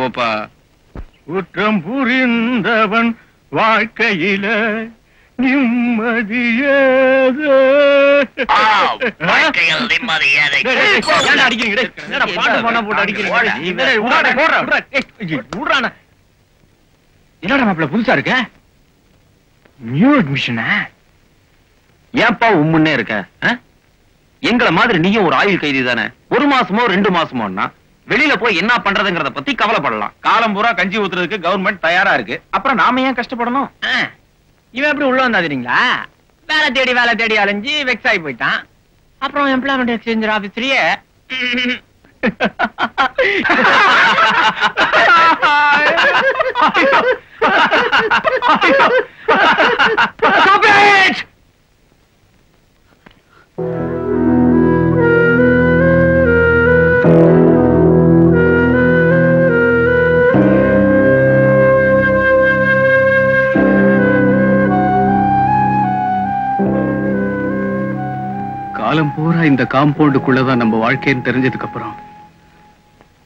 போப்பா. குற்றம் புரிந்தவன் வாழ்க்கையில நிம்மதியேது. என்னடா மாப்பிள்ள புதுசா இருக்க? நியூ அட்மிஷனா? ஏன்பா உம்முன்னே இருக்க? எங்களை மாதிரி நீயும் ஒரு ஆயுள் கைதி தானே. 1 மாசமோ 2 மாசமோன்னா வெளியில போய் என்ன பண்றதுங்கறத பத்தி கவலைப்படலாம். காலம் பூரா கஞ்சி ஊத்துறதுக்கு கவர்மெண்ட் தயாரா இருக்கு. அப்புறம் நாம ஏன் கஷ்டப்படணும்? இவன் எப்படி உள்ள வந்தாதீங்களா? வேலை தேடி அலைஞ்சு வெக்ஸ் ஆகி போயிட்டான். அப்புறம் எம்ப்ளாய்மெண்ட் எக்ஸ்சேஞ்ச் ஆபீஸ்லயே காலம் பூரா இந்த காம்பவுண்டுக்குள்ளதான் நம்ம வாழ்க்கைன்னு தெரிஞ்சதுக்கு அப்புறம்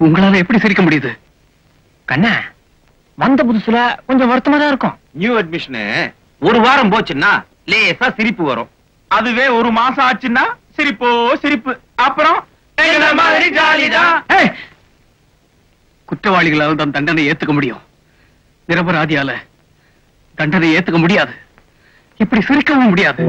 உங்களால எப்படி சிரிக்க முடியுது? கண்ணா, வந்த புதுசுல கொஞ்சம் வருத்தமா தான் இருக்கும். நியூ அட்மிஷன் 1 வாரம் போச்சுன்னா லேசா சிரிப்பு வரும். அதுவே 1 மாசம் ஆச்சுன்னா சிரிப்போ சிரிப்பு. அப்புறம் மாதிரி ஜாலிதான். குற்றவாளிகளால் தான் தண்டனை ஏத்துக்க முடியும். நிரபராதியால தண்டனை ஏத்துக்க முடியாது. இப்படி சிரிக்கவும் முடியாது.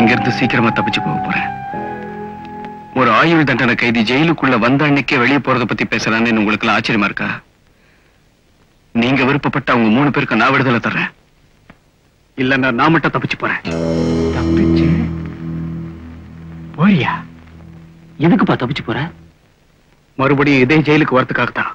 இங்கிருந்து சீக்கிரமா தப்பிச்சு போக போறேன். ஒரு ஆயுள் தண்டனை கைதி ஜெயிலுக்குள்ள வந்த அன்னைக்கே வெளியே போறத பத்தி பேசுறான்னு உங்களுக்கு ஆச்சரியமா இருக்கா? நீங்க விருப்பப்பட்ட அவங்க 3 பேருக்கு நான் விடுதலை தர்றேன். இல்லன்னா நான் மட்டும் தப்பிச்சு போறேன். தப்பிச்சு போறியா? எதுக்குப்பா தப்பிச்சு போற? மறுபடியும் இதே ஜெயிலுக்கு வரதுக்காகத்தான்.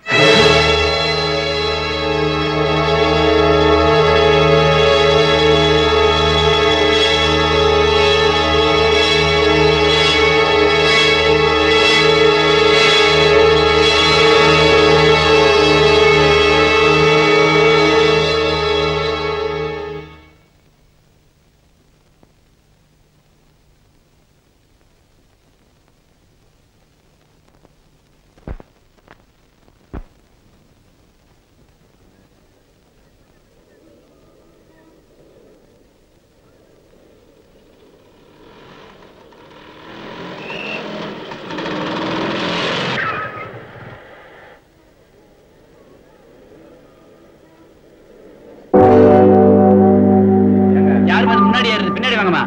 பின்னாடி வாங்கம்மா.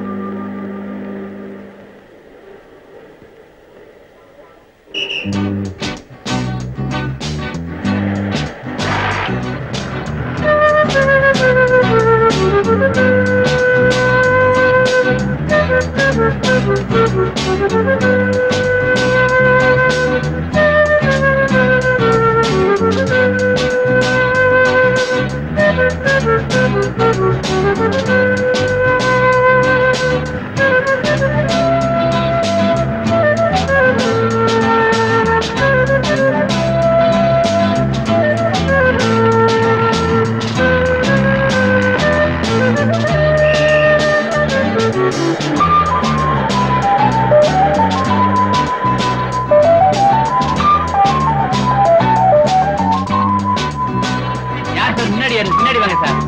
பின்னாடி வாங்க சார்.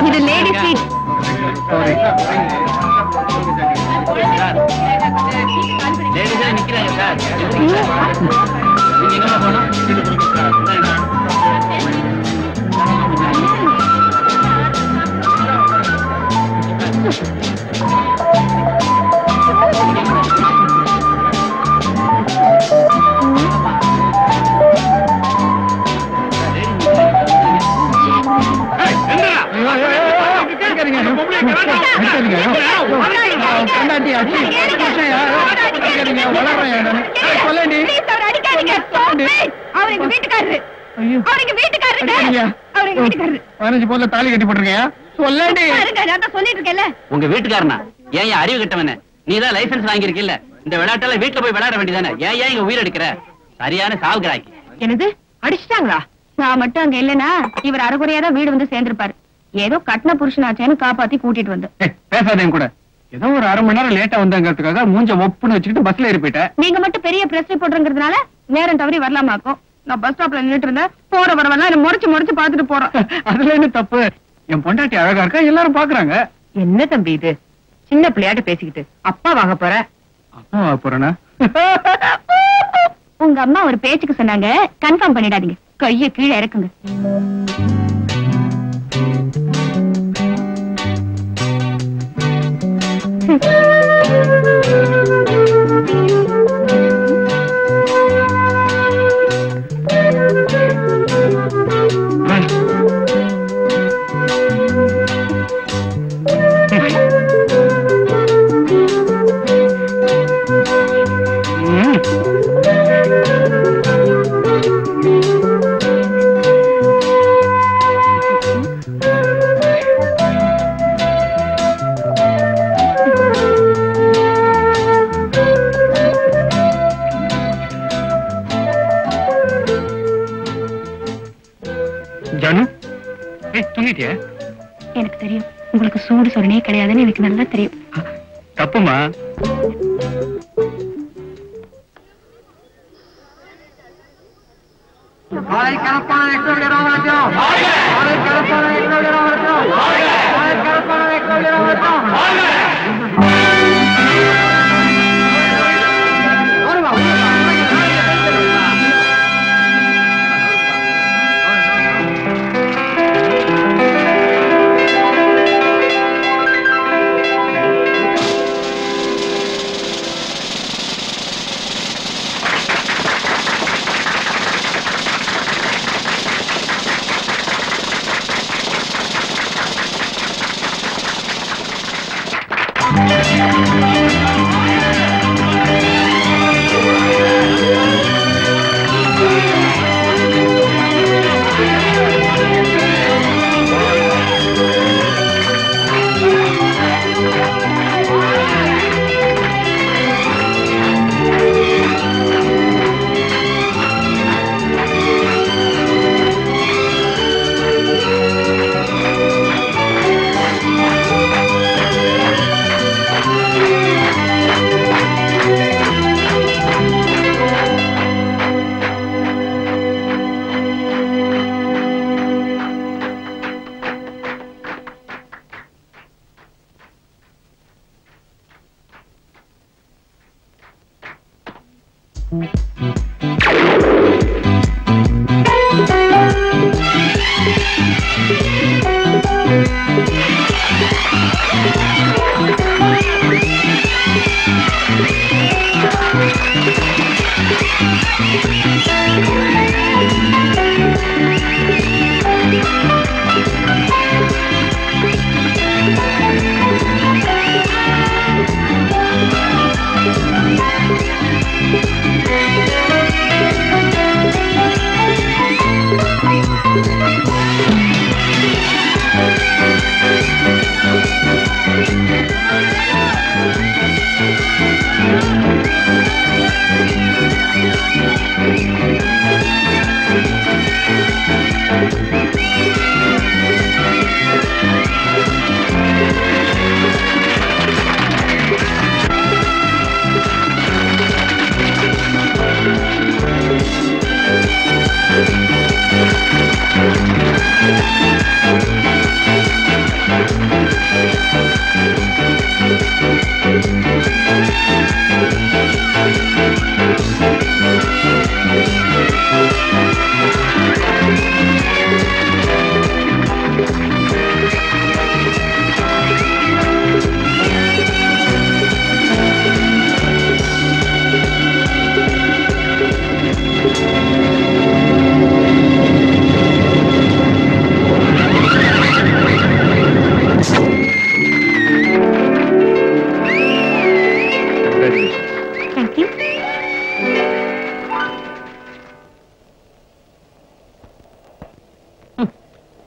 இது லேடி சீட். லேடிஸா நிக்கிறாங்க சார். நீங்க எங்க போனோம்? தாலி கட்டி போட்டிருக்கேன். உங்க வீட்டுக்காரனா? ஏன் அறிவு கட்டவன? நீதான் லைசன்ஸ் வாங்கிருக்கல. இந்த விளையாட்டுல வீட்டுல போய் விளையாட வேண்டியதானே? ஏன் இங்க உயிர் எடுக்கிற? சரியான சாவுகிறாய்க்கு. என்னது அடிச்சிட்டாங்களா? நான் மட்டும் அங்க இல்லனா இவர் அரைகுறையாதான் வீடு வந்து சேர்ந்திருப்பாரு. ஏதோ கட்டின புருஷனாச்சேன்னு காப்பாத்தி கூட்டிட்டு வந்து. பேசாதேன் கூட. ஏதோ ஒரு அரை மணி நேரம் லேட்டா வந்தாங்கிறதுக்காக மூஞ்ச ஒப்புன்னு வச்சுக்கிட்டு பஸ்ல ஏறி போயிட்டேன். நீங்க மட்டும் பெரிய பிரஸ் ரிப்போர்ட்டர்ங்கிறதுனால நேரம் தவறி வரலாமாக்கும். நான் பஸ் ஸ்டாப்ல நின்னுட்டு இருந்தேன். போற வரவெல்லாம் என்ன முறைச்சு பாத்துட்டு போறோம். அதுல என்ன தப்பு? என் பொண்டாட்டி அழகா இருக்கா, எல்லாரும் பாக்குறாங்க. என்ன தம்பி இது? சின்ன பிள்ளையாட்ட பேசிக்கிட்டு அப்பா வாங்க போற. அப்பா வாங்க போறேனா? உங்க அம்மா ஒரு பேச்சுக்கு சொன்னாங்க, கன்ஃபார்ம் பண்ணிடாதீங்க. கைய கீழே இறக்குங்க. எனக்கு தெரியும் உங்களுக்கு சூடு சொரணே கிடையாதுன்னு எனக்கு நல்லா தெரியும். தப்புமா?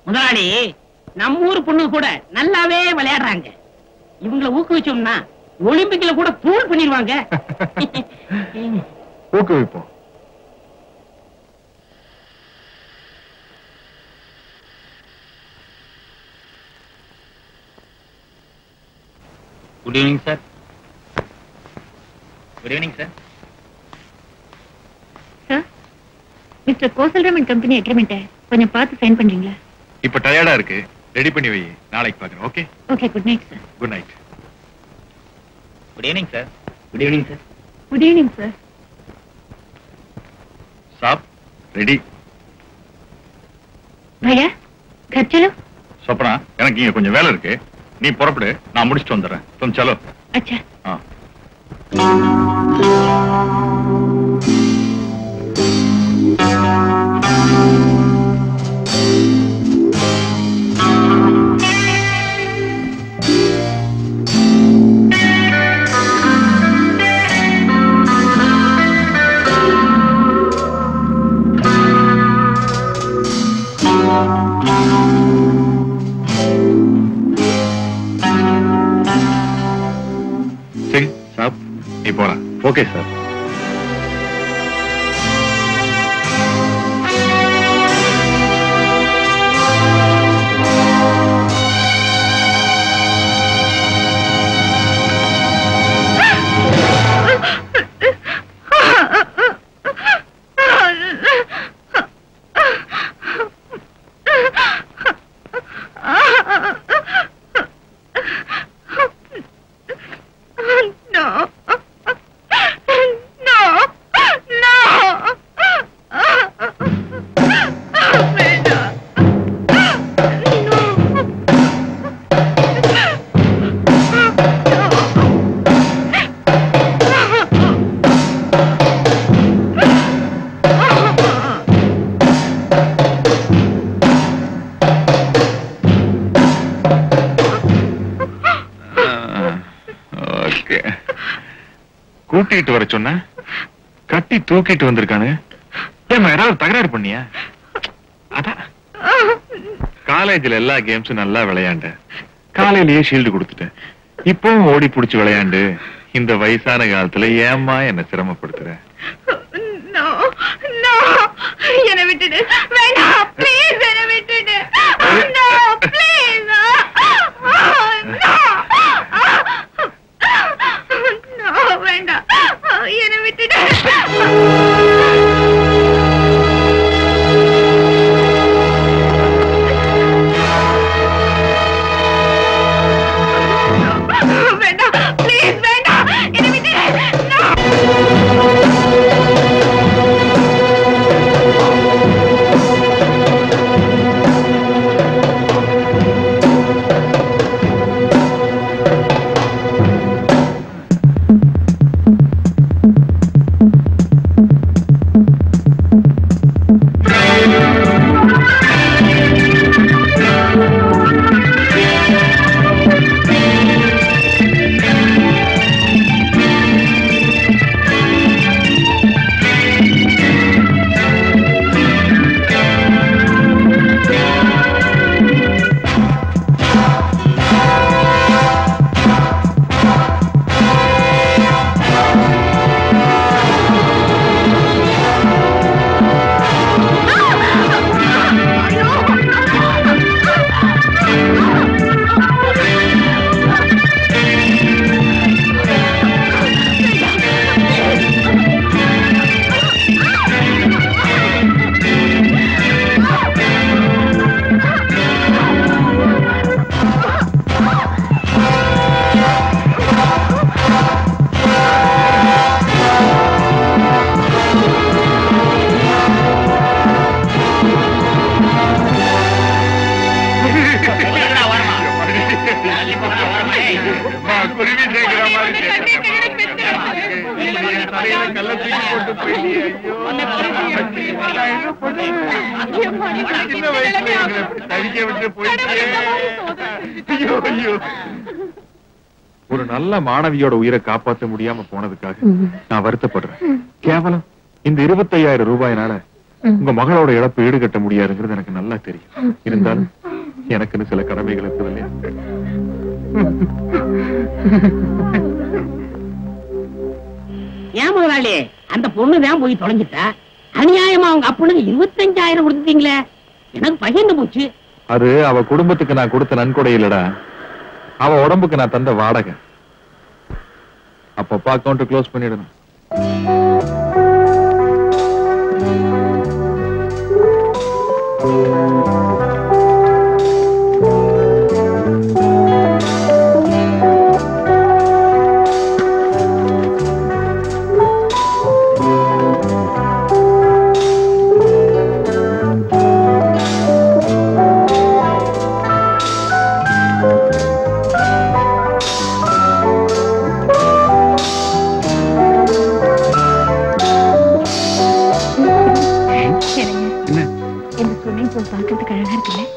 முதலாளி, நம்ம ஊர் பொண்ணு கூட நல்லாவே விளையாடுறாங்க. இவங்களை ஊக்குவிச்சோம்னா ஒலிம்பிக்ல கூட பூல் பண்ணிடுவாங்க. ஊக்குவிப்போம். Good evening sir. Good evening sir. Sir, mister Kosalraman company agreement கொஞ்சம் பார்த்து சைன் பண்றீங்களா? இப்ப டயர்டா இருக்கு, ரெடி பண்ணி வை, நாளைக்கு பாக்குறேன். Okay okay, good night sir. Good night. Good evening sir. Good evening sir. Good evening sir. साहब रेडी. भैया घर चलो. சொப்பனா, எனக்கு இங்க கொஞ்சம் வேலை இருக்கு, நீ புறப்படு, நான் முடிச்சிட்டு வந்துடுறேன். तुम चलो. अच्छा. हाँ. सिंह साहब நீ போலாம். Okay sir. கூட்டிட்டு வர சொன்ன, கட்டி தூக்கிட்டு வந்திருக்கானு. ஏமா யாராவது தகராறு பண்ணியா? அதான் காலேஜ்ல எல்லா கேம்ஸும் நல்லா விளையாண்ட, காலையிலேயே ஷீல்டு கொடுத்துட்டேன். இப்பவும் ஓடி புடிச்சு விளையாண்டு இந்த வயசான காலத்துல ஏமா என்ன சிரமப்படுத்துற? என்ன விட்டுடு, வேண்டாம் ப்ளீஸ், என்ன விட்டுடு, ப்ளீஸ், வேண்டாம், என்ன விட்டுடு. வேண்டாம் ப்ளீஸ், வேண்டாம், என்ன விட்டுடு. ஒரு நல்ல மாணவியோட உயிரை காப்பாற்ற முடியாம போனதுக்காக நான் வருத்தப்படுறேன். கேவலம் இந்த 25,000 ரூபாயினால உங்க மகளோட இழப்பு ஈடுகட்ட முடியாதுங்கிறது எனக்கு நல்லா தெரியும். இருந்தாலும் எனக்குன்னு சில கடமைகள் இருக்குது இல்லையா? ஏன் முதலாளி, அந்த பொண்ணுதான் போய் தொலைஞ்சிட்டா, அநியாயமா அவங்க அப்பனுக்கு 25,000 கொடுத்தீங்களே, எனக்கு பகிர்ந்து போச்சு. அது அவ குடும்பத்துக்கு நான் கொடுத்த நன்கொடை இல்லடா, அவ உடம்புக்கு நான் தந்த வாடகை. அப்பப்ப அக்கௌண்ட் க்ளோஸ் பண்ணிடணும்.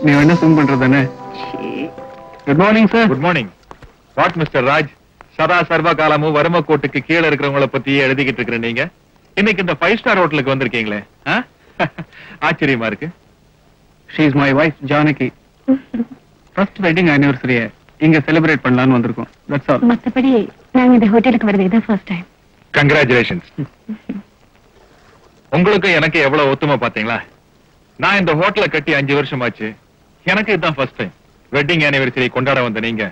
நீ என்ன ஸ்விம் பண்றதானே? Good morning sir. Good morning. What mister Raj, சதா சர்வ காலமும் வறுமை கோட்டுக்கு கீழே இருக்கிறவங்கள பத்தி எழுதிக்கிட்டு இருக்கிற நீங்க இன்னைக்கு இந்த 5 ஸ்டார் ஹோட்டலுக்கு வந்திருக்கீங்களே, ஆச்சரியமா இருக்கு. She is my wife Janaki. First wedding anniversary இங்க செலிப்ரேட் பண்ணலாம்னு வந்திருக்கோம். That's all. மத்தபடி நாங்க இந்த ஹோட்டலுக்கு வரது இதான் ஃபர்ஸ்ட் டைம். கங்க்ராச்சுலேஷன்ஸ். உங்களுக்கு எனக்கு எவ்வளவு ஒத்துமை பாத்தீங்களா? நான் இந்த ஹோட்டலை கட்டி 5 வருஷமாச்சு. எனக்கு இதுதான் ஃபர்ஸ்ட் டைம். வெட்டிங் ஆனிவர்சரி கொண்டாட வந்த நீங்க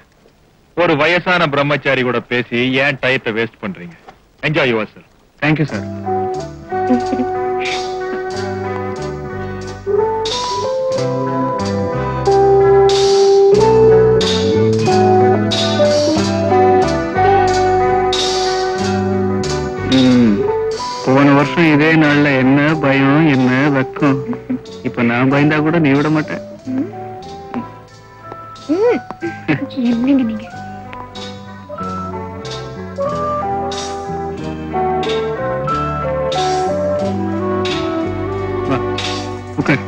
ஒரு வயசான பிரம்மச்சாரி கூட பேசி ஏன் டயத்தை வேஸ்ட் பண்றீங்க? Enjoy your self. Thank you sir. போன வருஷம் இதே நாள்ல என்ன பயம் என்ன வெக்கம். இப்ப நான் பயந்தா கூட நீ விட மாட்டேன். என்னங்க நீங்க? உட்கார்.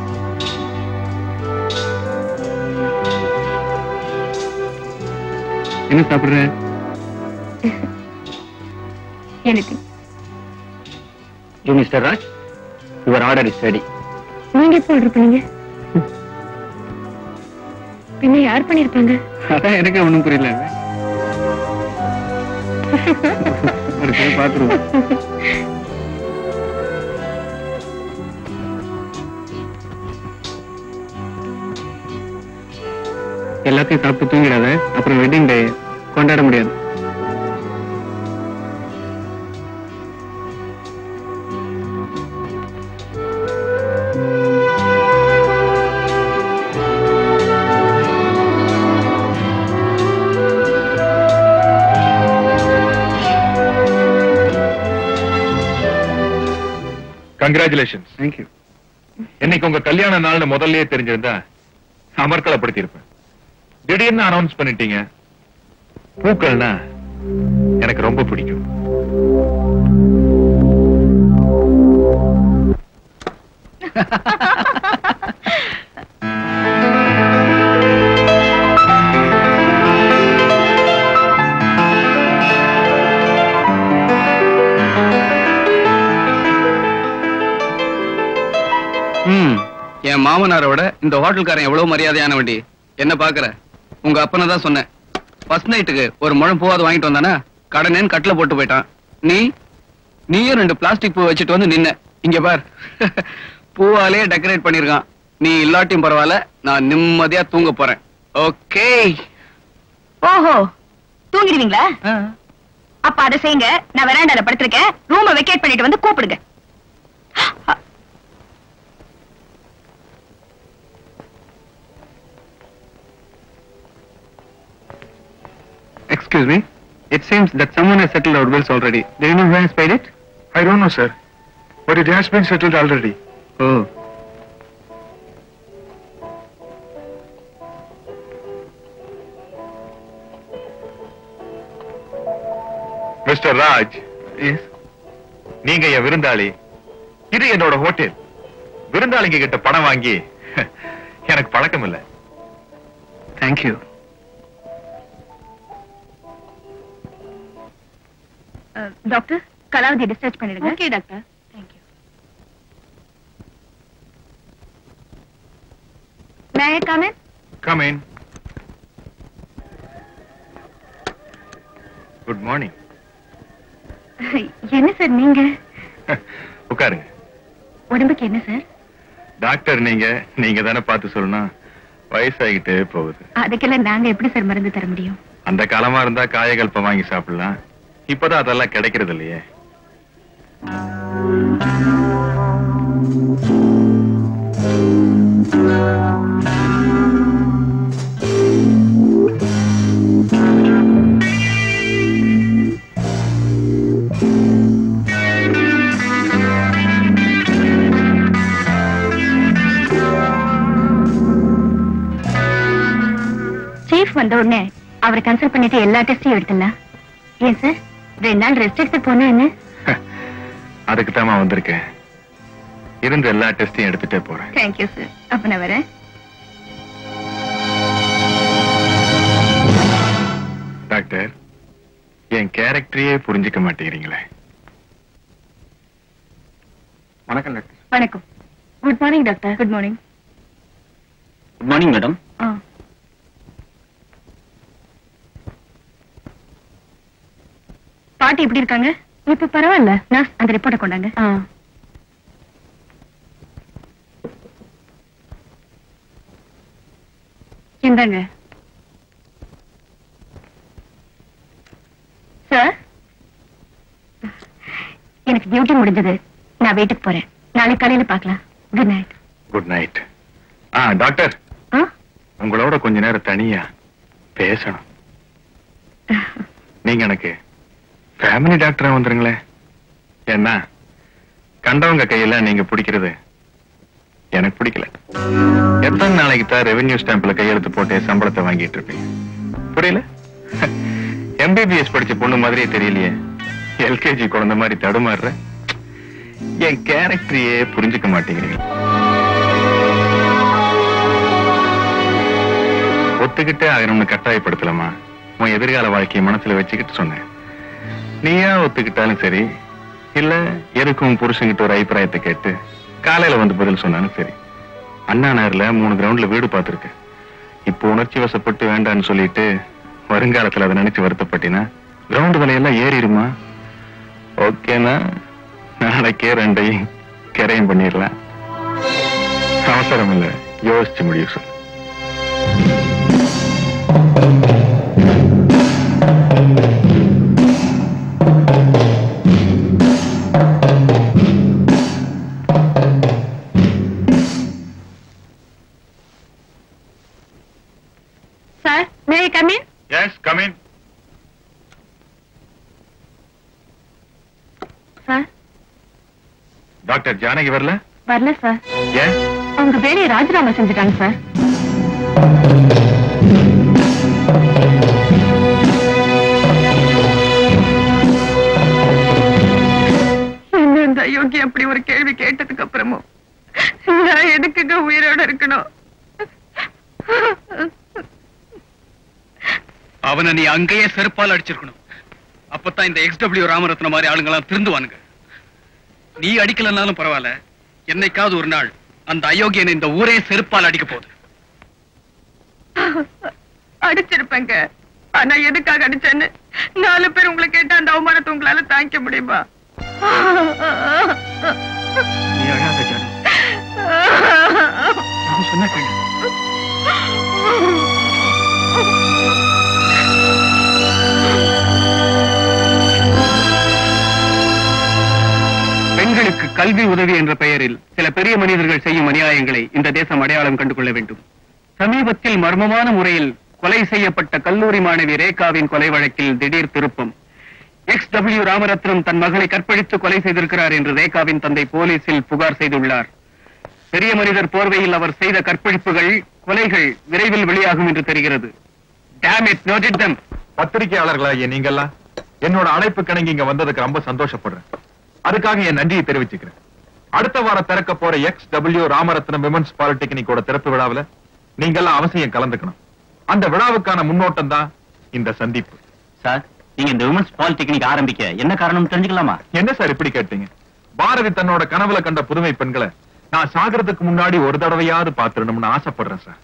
என்ன சாப்பிடுற? எனக்கு You Mr. Raj, your order is ready. நீங்க எப்போ ஆர்டர் பண்ணீங்க? பின்ன யார் பண்ணிருப்பாங்க? அதான் எனக்கு ஒண்ணும் புரியல. பாத்துருவோம். எல்லாத்தையும் சாப்பிட்டு தூங்கிடாத, அப்புறம் வெட்டிங் டே கொண்டாட முடியாது. கங்க்ராச்சுலேஷன்ஸ். Thank you. இன்னைக்கு உங்க கல்யாண நாள்னு முதல்லயே தெரிஞ்சிருந்தா அமர்க்கலப்படுத்தி இருப்பேன். திடீர்னு அனௌன்ஸ் பண்ணிட்டீங்க. பூக்கள்னா எனக்கு ரொம்ப பிடிக்கும். என் மாமனாரோட இந்த ஹோட்டல்காரன் எவ்வளவு மரியாதையான வண்டி. என்ன பாக்குற? உங்க அப்பனை தான் சொன்னேன். ஃபர்ஸ்ட் நைட்டுக்கு ஒரு முழம் பூவாது வாங்கிட்டு வந்தானா கடனேன்னு கட்டில போட்டு போயிட்டான். நீயும் 2 பிளாஸ்டிக் பூ வச்சுட்டு வந்து நின்ன. இங்க பார், பூவாலே டெக்கரேட் பண்ணிருக்கான். நீ இல்லாட்டியும் பரவாயில்ல, நான் நிம்மதியா தூங்க போறேன். ஓகே? ஓஹோ, தூங்கிடுவீங்களா? அப்ப அதை செய்யுங்க. நான் வெராண்டால படுத்திருக்கேன். ரூமை வெக்கேட் பண்ணிட்டு வந்து கூப்பிடுங்க. Excuse me. It seems that someone has settled our bills already. Do you know who has paid it? I don't know, sir. But it has been settled already. Oh. Mister Raj. Yes. நீங்க என் விருந்தாளி. இது என்னோட hotel. விருந்தாளிங்க கிட்ட பணம் வாங்கி எனக்கு பழக்கம் இல்லை. Thank you. Doctor, Kalavathi discharge பண்ணிடுங்க. Okay doctor. Thank you. May I come in? Come in. Good morning. என்ன சார் நீங்க? உட்காருங்க. உடம்புக்கு என்ன சார்? டாக்டர் நீங்க தானே பார்த்து சொல்லணும். வயசாகிட்டே போகுது. அதுக்கெல்லாம் நாங்க எப்படி சார் மருந்து தர முடியும்? அந்த காலமா இருந்தா காயகல்பம் வாங்கி சாப்பிடலாம். இப்பதான் அதெல்லாம் கிடைக்கிறது இல்லையே. வந்த உடனே அவரை கன்சல்ட் பண்ணிட்டு எல்லா டெஸ்டையும் எடுத்துலாம். ஏன் சார் 2 நாள் ரெஸ்ட் எடுத்து போனா என்ன? அதுக்கு தான் வந்திருக்கேன். இருந்த எல்லா டெஸ்டையும் எடுத்துட்டே போறேன். Thank you sir. அப்ப நான் வரேன். டாக்டர், என் கேரக்டரையே புரிஞ்சுக்க மாட்டேங்கிறீங்களே. வணக்கம் டாக்டர். வணக்கம். Good morning doctor. Good morning. Good morning madam. பாட்டி எப்படி இருக்காங்க? இப்ப பரவாயில்ல. நர்ஸ் அந்த ரிப்போர்ட்டை கொண்டாங்க. இந்தாங்க சார். எனக்கு டியூட்டி முடிஞ்சது. நான் வீட்டுக்கு போறேன். நாளைக்கு காலையில பார்க்கலாம். Good night. Good night. Doctor, உங்களோட கொஞ்ச நேரம் தனியா பேசணும். நீங்க எனக்கு ஃபேமிலி டாக்டரா வந்துருங்களே. என்ன கண்டவங்க கையில நீங்க பிடிக்கிறது எனக்கு பிடிக்கல. எத்தனை நாளைக்கு தான் ரெவென்யூ ஸ்டாம்ப்ல கையெழுத்து போட்டு சம்பளத்தை வாங்கிட்டு இருப்பீங்க? புரியல. MBBS படிச்ச பொண்ணு மாதிரியே தெரியலையே. LKG குழந்தை மாதிரி தடுமாறுற. என் கேரக்டரையே புரிஞ்சுக்க மாட்டேங்கிறீங்க. ஒத்துக்கிட்டே ஆகணும்னு கட்டாயப்படுத்தலாமா? உன் எதிர்கால வாழ்க்கையை மனசுல வச்சுக்கிட்டு சொன்னேன். நீயா ஒத்துக்கிட்டாலும் சரி, இல்ல எதுக்கும் புருஷங்கிட்ட ஒரு அபிப்பிராயத்தை கேட்டு காலையில வந்து பதில் சொன்னாலும் சரி. அண்ணா நகர்ல 3 கிரவுண்ட்ல வீடு பார்த்திருக்கேன். இப்போ உணர்ச்சி வசப்பட்டு வேண்டான்னு சொல்லிட்டு வருங்காலத்துல அதை நினைச்சு வருத்தப்பட்டினா கிரவுண்ட் விலையெல்லாம் ஏறிடுமா? ஓகேனா நாளைக்கே 2ஐயும் கரையும் பண்ணிடலாம். அவசரம் இல்ல, யோசிச்சு முடிவு சொல்லு. Sir, may I come in? Yes, come in. Sir, doctor Janaki வரல? வரல சார். ஏன்? அவங்க வேலையை ராஜினாமா செஞ்சுட்டாங்க சார். என்ன இந்த அயோக்கி அப்படி ஒரு கேள்வி கேட்டதுக்கு அப்புறமும் நான் எதுக்குங்க உயிரோட இருக்கணும்? அவனை நீ அங்கேயே செருப்பால் அடிச்சிருக்கணும். அப்பதான் இந்த XW ராமரத்ன மாதிரி ஆளுங்கெல்லாம் திருந்துவானுங்க. நீ அடிக்கலன்னாலும் பரவாயில்ல, என்னைக்காவது ஒரு நாள் அந்த அயோக்கியனை இந்த ஊரே செருப்பால் அடிக்க போகுது. அடிச்சிருப்பேங்க. ஆனா எதுக்காக அடிச்சேன்னு 4 பேர் உங்களை கேட்டா அந்த அவமானத்தை உங்களால தாங்கிக்க முடியுமா? நீ அழாத ஜானு. நான் சொன்ன கேளு. பெண்களுக்கு கல்வி உதவி என்ற பெயரில் சில பெரிய மனிதர்கள் செய்யும் அநியாயங்களை இந்த தேசம் அடையாளம் கண்டு கொள்ள வேண்டும். சமீபத்தில் மர்மமான முறையில் கொலை செய்யப்பட்ட கல்லூரி மாணவி ரேகாவின் கொலை வழக்கில் திடீர் திருப்பம். XW ராமரத்னம் தன் மகளை கற்பழித்து கொலை செய்திருக்கிறார் என்று ரேகாவின் தந்தை போலீசில் புகார் செய்துள்ளார். பெரிய மனிதர் போர்வையில் அவர் செய்த கற்பழிப்புகள், கொலைகள் விரைவில் வெளியாகும் என்று தெரிகிறது. Damn it, noted them. பத்திரிகையாளர்களாகிய நீங்கெல்லாம் என்னோட அழைப்பு கணங்கி இங்க வந்ததுக்கு ரொம்ப சந்தோஷப்படுறேன். அதுக்காக என் நன்றியை தெரிவிச்சுக்கிறேன். அடுத்த வாரம் திறக்க போற XW ராமரத்னம் விமன்ஸ் பாலிடெக்னிக்கோட திறப்பு விழாவில் நீங்கெல்லாம் அவசியம் கலந்துக்கணும். அந்த விழாவுக்கான முன்னோட்டம் தான் இந்த சந்திப்பு. சார், நீங்க இந்த விமன்ஸ் பாலிடெக்னிக் ஆரம்பிக்க என்ன காரணம் தெரிஞ்சுக்கலாமா? என்ன சார் இப்படி கேட்டீங்க? பாரதி தன்னோட கனவுல கண்ட புதுமை பெண்களை நான் சாகிறதுக்கு முன்னாடி ஒரு தடவையாவது பாத்துடணும்னு ஆசைப்படுறேன் சார்.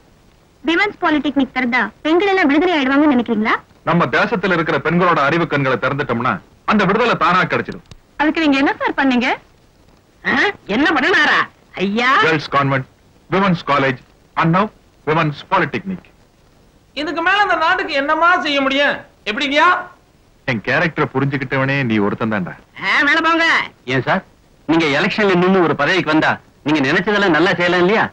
விமன்ஸ் பாலிடெக்னிக் திறந்தா பெண்கள் எல்லாம் விடுதலை ஆயிடுவாங்கன்னு நினைக்கிறீங்களா? நம்ம தேசத்துல இருக்கிற பெண்களோட அறிவு கண்களை திறந்துட்டோம்னா அந்த விடுதலை தானா கிடைச்சிடும். அதுக்கு நீங்க என்ன சார் பண்ணீங்க? என்ன பண்ணனாரா ஐயா? Girls convent, women's college, and now women's polytechnic. இதுக்கு மேல அந்த நாட்டுக்கு என்னமா செய்ய முடியும்? எப்படிங்கயா? என் கேரக்டரை புரிஞ்சுக்கிட்டவனே நீ ஒருத்தன் தான்டா. மேல போங்க. ஏன் சார், நீங்க எலெக்ஷன்ல நின்னு ஒரு பதவிக்கு வந்தா நீங்க நினைச்சதெல்லாம் நல்லா செய்யலாம் இல்லையா?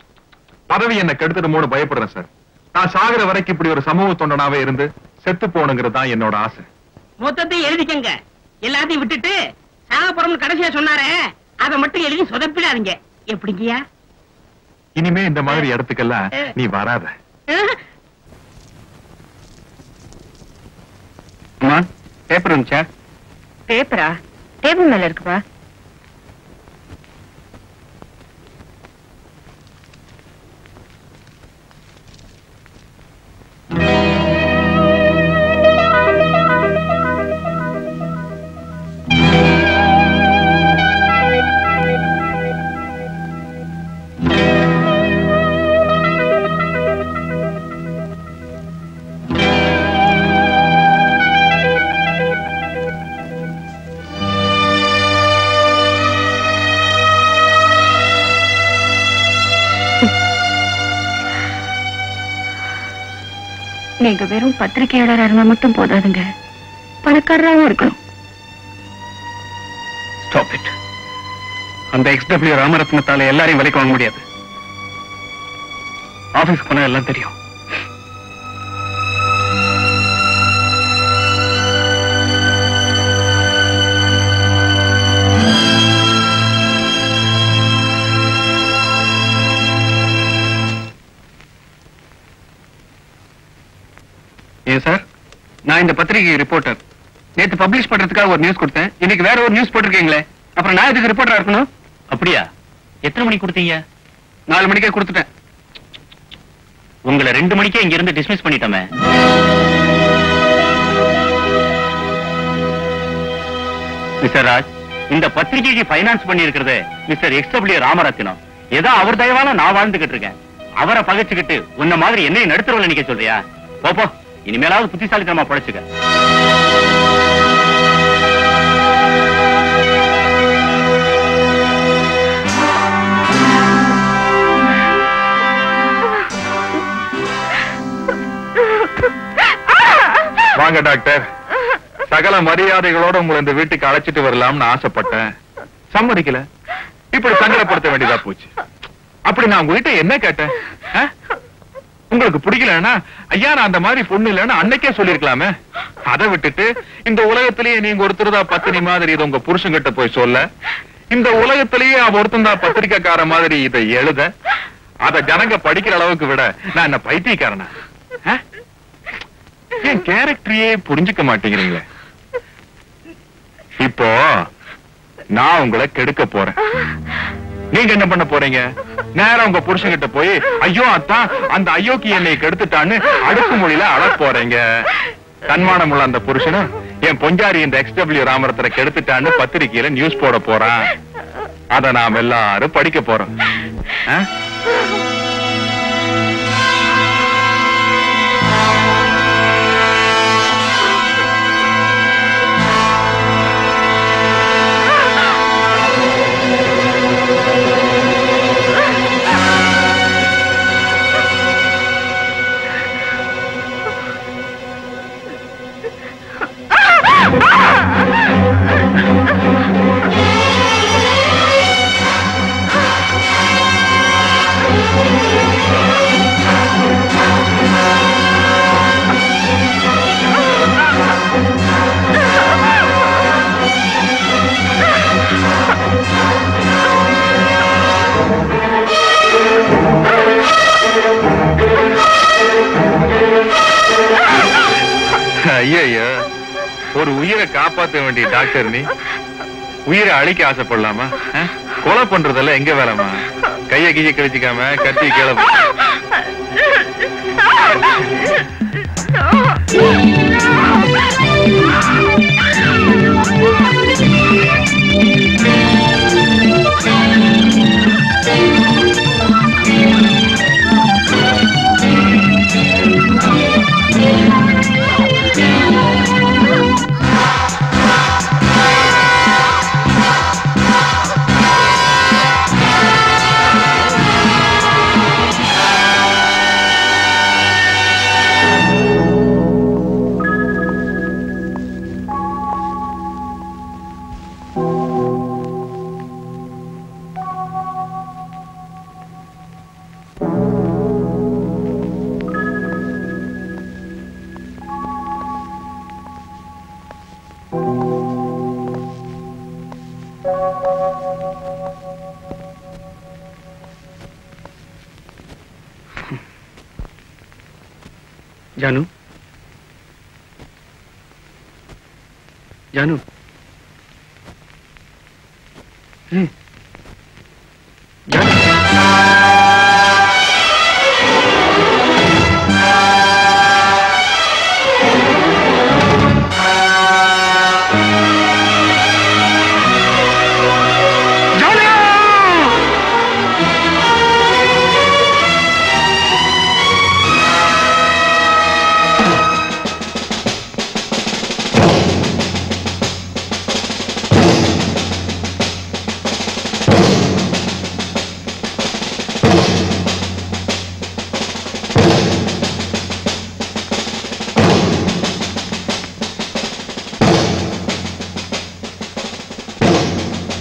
பதவி என்ன கெடுத்துட்டு பயப்படுறேன் சார். நான் சாகுற வரைக்கும் இப்படி ஒரு சமூக தொண்டனாவே இருந்து செத்து போகணுங்கிறது தான் என்னோட ஆசை. மொத்தத்தை எழுதிக்கங்க. எல்லாத்தையும் விட்டுட்டு சாகப்புறம் கடைசியா சொன்னாரே அதை மட்டும் எழுதி சொதப்பிடாதீங்க. எப்படிங்கயா? இனிமே இந்த மாதிரி இடத்துக்கெல்லாம் நீ வராத. பேப்பர் இருந்துச்சா? பேப்பரா? டேபிள் மேல இருக்குப்பா. நீங்க வெறும் பத்திரிகையாளர் இருந்தா மட்டும் போதாதுங்க, பணக்காரராகவும் இருக்கணும். Stop it. அந்த XW ராமரத்னத்தால எல்லாரையும் விலைக்கு வாங்க முடியாது. ஆபீஸ்க்கு போனா எல்லாம் தெரியும். ஏன் சார், நான் இந்த பத்திரிகை ரிப்போர்ட்டர். நேத்து பப்ளிஷ் பண்றதுக்காக ஒரு நியூஸ் கொடுத்தேன், இன்னைக்கு வேற ஒரு நியூஸ் போட்டிருக்கீங்களே, அப்புறம் நான் இதுக்கு ரிப்போர்ட்டரா இருக்கணும்? அப்படியா? எத்தனை மணிக்கு கொடுத்தீங்க? 4 மணிக்கே கொடுத்துட்டேன். உங்களை 2 மணிக்கே இங்க இருந்து டிஸ்மிஸ் பண்ணிட்டோமே. மிஸ்டர் ராஜ், இந்த பத்திரிகைக்கு பைனான்ஸ் பண்ணி இருக்கிறது மிஸ்டர் XW ராமரத்னம். ஏதோ அவர் தயவால நான் வாழ்ந்துகிட்டு இருக்கேன். அவரை பகைச்சுக்கிட்டு உன்ன மாதிரி என்னையும் நடுத்தரவுல நிக்க சொல்றியா? போப்போ, இனிமேலாவது புத்திசாலித்தனமா படைச்சுக்க. வாங்க டாக்டர். சகல மரியாதைகளோட உங்களை இந்த வீட்டுக்கு அழைச்சிட்டு வரலாம்னு ஆசைப்பட்டேன், சம்மதிக்கல. இப்படி சங்கடப்படுத்த வேண்டியதா போச்சு. அப்படி நான் உங்ககிட்ட என்ன கேட்டேன்? உங்களுக்கு பிடிக்கலன்னா ஐயா நான் அந்த மாதிரி பொண்ணு இல்லைன்னு அன்னைக்கே சொல்லிருக்கலாமே. அதை விட்டுட்டு இந்த உலகத்திலேயே நீங்க ஒருத்தருதா பத்தினி மாதிரி இதை உங்க புருஷன்கிட்ட போய் சொல்ல, இந்த உலகத்திலேயே அவ ஒருத்தந்தா பத்திரிக்கைக்கார மாதிரி இதை எழுத, அத ஜனங்க படிக்கிற அளவுக்கு விட நான் என்ன பைத்தியக்காரனா? என் கேரக்டரையே புரிஞ்சுக்க மாட்டேங்கிறீங்களே. இப்போ நான் உங்களை கெடுக்க போறேன். நீங்க என்ன பண்ண போறீங்க? நேரா உங்க புருஷன்கிட்ட போய் ஐயோ அத்தான் அந்த ஐயோக்கு என்னை கெடுத்துட்டான்னு அடுக்கு மொழியில அழ போறீங்க. தன்மானம் உள்ள அந்த புருஷனும் என் பொஞ்சாரி இந்த XW ராமரத்ன கெடுத்துட்டான்னு பத்திரிகையில நியூஸ் போட போறான். அத நாம் எல்லாரும் படிக்க போறோம். ஐயா, ஒரு உயிரை காப்பாற்ற வேண்டிய டாக்டர் நீ உயிரை அழிக்க ஆசைப்படலாமா? கொலை பண்றதெல்லாம் எங்க வேலைமா? கைய கைய கழிச்சுக்காம கட்டி கிளம்பு. ஜானு ஜானு ஜானு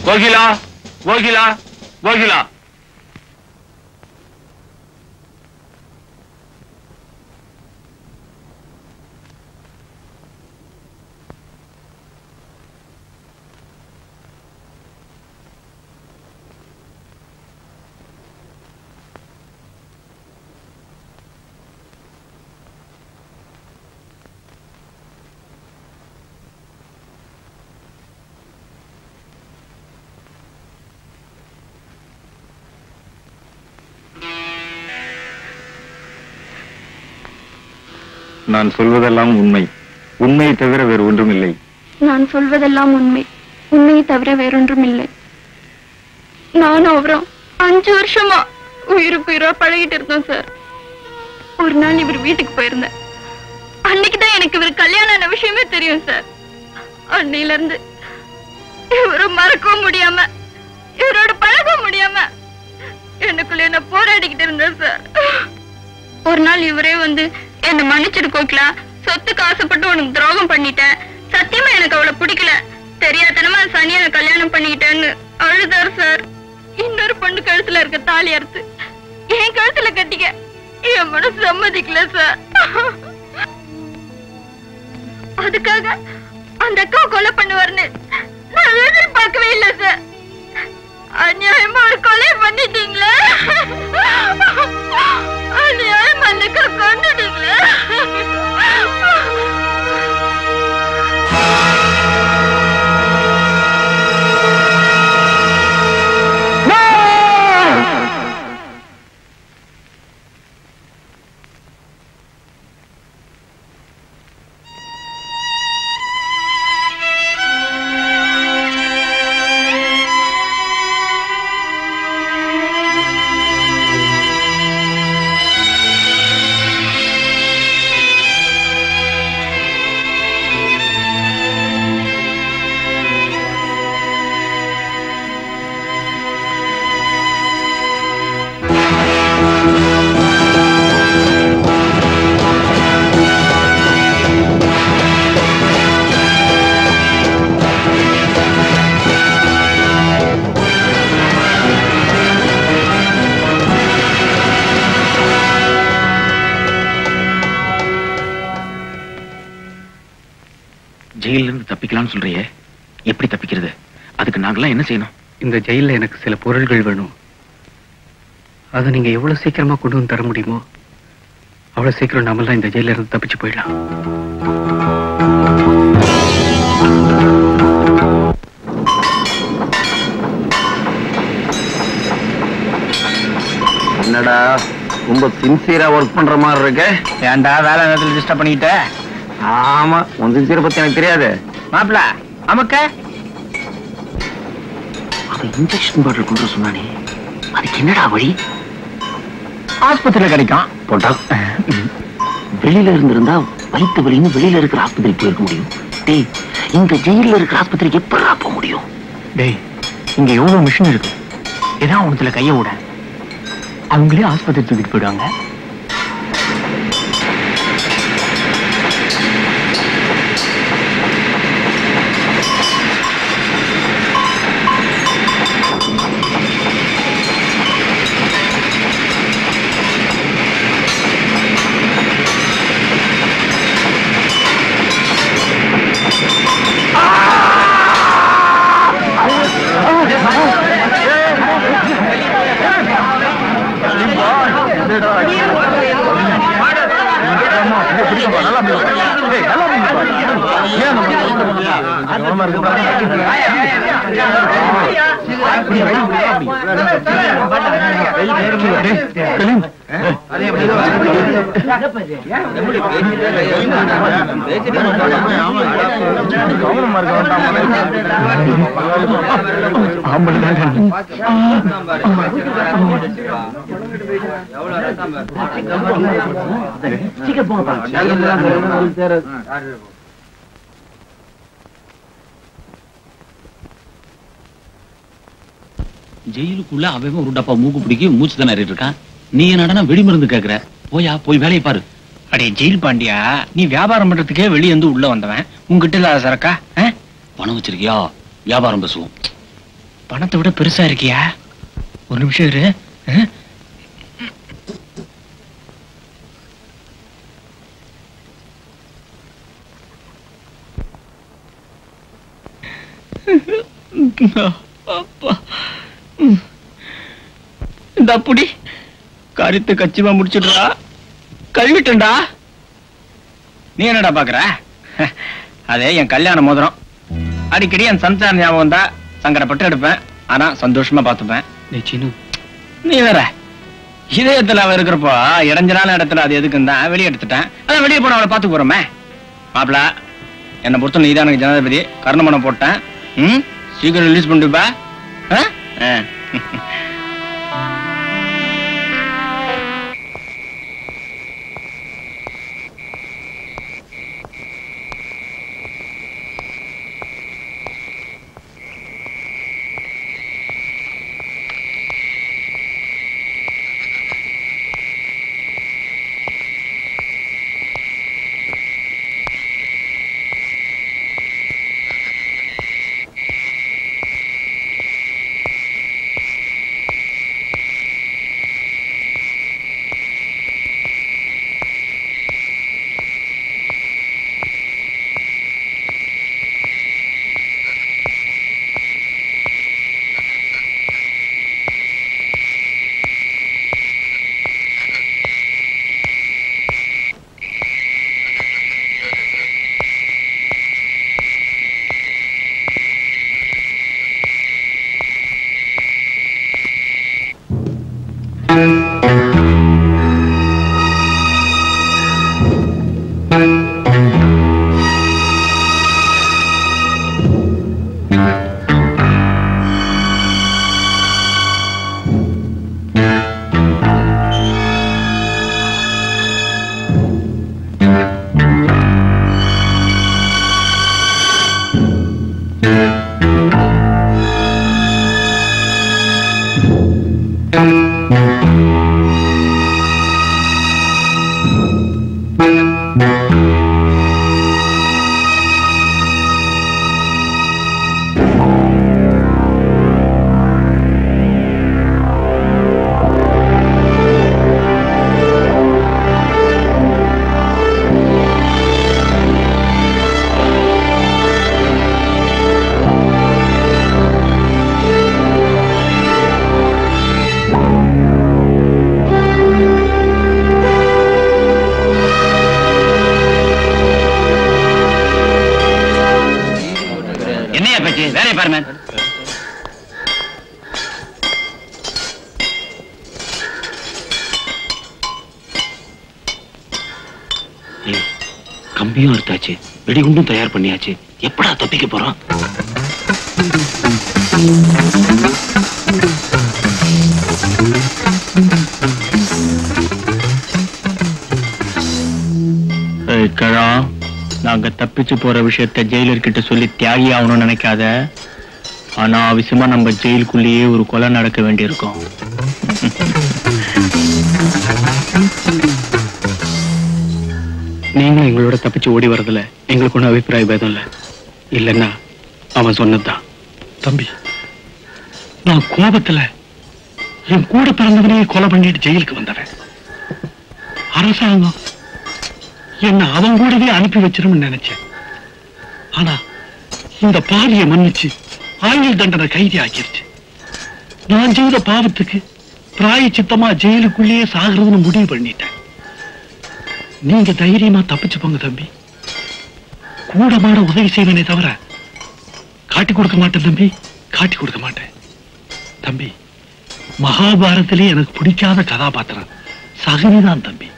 கோகிலா கோகிலா கோகிலா நான் சொல்வதெல்லாம் உண்மை. உண்மையை தவிர வேறு ஒன்றும் இல்லை. நான் சொல்வதெல்லாம் உண்மை. உண்மையை தவிர வேறொன்றும் இல்லை. நானும் அவரும் 5 வருஷமா உயிருக்கு உயிரா பழகிட்டு இருந்தோம் சார். ஒரு நாள் இவர் வீட்டுக்கு போயிருந்தேன். அன்னைக்குதான் எனக்கு இவர் கல்யாணம் ஆன விஷயமே தெரியும் சார். அன்னையில இருந்து இவரை மறக்கவும் முடியாம இவரோட பழக முடியாம எனக்குள்ள என்ன போராடிக்கிட்டு இருந்தேன் சார். ஒரு நாள் இவரே வந்து என்ன மன்னிச்சிட்டு கோகிலா, சொத்துக்கு ஆசைப்பட்டு உனக்கு துரோகம் பண்ணிட்டேன், சத்தியமா எனக்கு அவளை பிடிக்கல, தெரியாதனமா சனியான கல்யாணம் பண்ணிக்கிட்டேன்னு அழுதார் சார். இன்னொரு பொண்ணு கழுத்துல இருக்க தாலி அறுத்து என் கழுத்துல கட்டிக்க என் மனசு சம்மதிக்கல சார். அதுக்காக அந்த அக்கா கொலை பண்ணுவார்னு நான் எதிர்பார்க்கவே இல்லை சார். அநியாயமா ஒரு கொலை பண்ணிட்டீங்களே, அநியாயமா அந்த அக்கா கொண்டுட்டீங்களே. ஜெயில இருந்து தப்பிக்கலாம்னு சொல்றியே, எப்படி தப்பிக்கிறது? அதுக்கு நாங்கெல்லாம் என்ன செய்யணும்? இந்த ஜெயில எனக்கு சில பொருள்கள் வேணும். அதை நீங்க எவ்வளவு சீக்கிரமா கொண்டு வந்து தர முடியுமோ அவ்வளவு சீக்கிரம் நாமெல்லாம் இந்த ஜெயில இருந்து தப்பிச்சு போயிடலாம். என்னடா ரொம்ப சின்சியரா ஒர்க் பண்ற மாதிரி இருக்கு? ஏன்டா வேலை நேரத்தில் டிஸ்டர்ப் பண்ணிக்கிட்ட? ஆமா, உன் சின்சியரை பத்தி எனக்கு தெரியாது. மாப்பிள அமக்க அவன் இன்ஜெக்ஷன் பாட்டில் கொண்டு சொன்னானே, அதுக்கு என்னடா வழி? ஆஸ்பத்திரியில கிடைக்கும் போட்டா வெளியில இருந்திருந்தா வயிற்று வலின்னு வெளியில இருக்கிற ஆஸ்பத்திரிக்கு போயிருக்க முடியும். டேய், இந்த ஜெயில இருக்கிற ஆஸ்பத்திரிக்கு எப்படா போக முடியும்? டேய், இங்க எவ்வளவு மிஷின் இருக்கு, ஏதாவது உனத்துல கைய விட அவங்களே ஆஸ்பத்திரி தூக்கிட்டு போயிடுவாங்க. ஜெயிலுக்குள்ள அவன் ஒரு டப்பா மூக்கு பிடிக்க மூச்சு தானே இருக்கான். நீ என்னடா வெடி மருந்து கேக்குற? போயா போய் வேலையை பாரு. அடே ஜெயில் பாண்டியா, நீ வியாபாரம் பண்றதுக்கே வெளியே வந்து உள்ள வந்தவன், உங்ககிட்ட இல்லாத சரக்கா? பணம் வச்சிருக்கியா? வியாபாரம் பேசுவோம். பணத்தை விட பெருசா இருக்கியா? ஒரு நிமிஷம் இரு. இந்த புடி கருத்து கச்சிமா முடிச்சுடுறா, கழுவிட்டா. நீ என்னடா பாக்குற? அதே என் கல்யாண மோதிரம். அடிக்கடி என் சம்சார ஞாபகம் தான், சங்கடப்பட்டு எடுப்பேன், ஆனா சந்தோஷமா பாத்துப்பேன். நீ வேற இதயத்துல அவ இருக்கிறப்போ இடைஞ்சலான இடத்துல அது எதுக்குன்னு தான் வெளியே எடுத்துட்டேன். அதான் வெளியே போன அவளை பாத்து போறோமே. மாப்பிள, என்னை பொறுத்த நீ தான் எனக்கு ஜனாதிபதி. கர்ணமனம் போட்டேன். சீக்கிரம் ரிலீஸ் பண்ணிட்டுப்பா. கம்பியும் எடுத்தாச்சு, வெடிகுண்டும் தயார் பண்ணியாச்சு. எப்படா தப்பிக்க போறோம்? நாங்க தப்பிச்சு போற விஷயத்த ஜெயிலர்கிட்ட சொல்லி தியாகி ஆகணும்னு நினைக்காத. ஆனா அவசியமா நம்ம ஜெயிலுக்குள்ளேயே ஒரு கொலை நடக்க வேண்டியிருக்கும். நீங்களும் எங்களோட தப்பிச்சு ஓடி வரதுல எங்களுக்கு ஒன்றும் அபிப்பிராய பேதம் இல்லை. இல்லைன்னா அவன் சொன்னதுதான். தம்பி, நான் கோபத்துல என் கூட பிறந்தவனையே கொலை பண்ணிட்டு ஜெயிலுக்கு வந்தவன். அரசாங்கம் என்ன அவன் கூடவே அனுப்பி வச்சிரும்னு நினைச்சேன். ஆனா இந்த பாவியை மன்னிச்சு ஆயுள் தண்டனை கைதி ஆக்கிருச்சு. நான் செய்த பாவத்துக்கு பிராயச்சித்தமா ஜெயிலுக்குள்ளேயே சாகிறதுன்னு முடிவு பண்ணிட்டேன். நீங்க தைரியமா தப்பிச்சு போங்க தம்பி. கூடமாட உதவி செய்வனே தவிர காட்டி கொடுக்க மாட்டேன் தம்பி, காட்டி கொடுக்க மாட்டேன் தம்பி. மகாபாரத்திலே எனக்கு பிடிக்காத கதாபாத்திரம் சகுனிதான் தம்பி.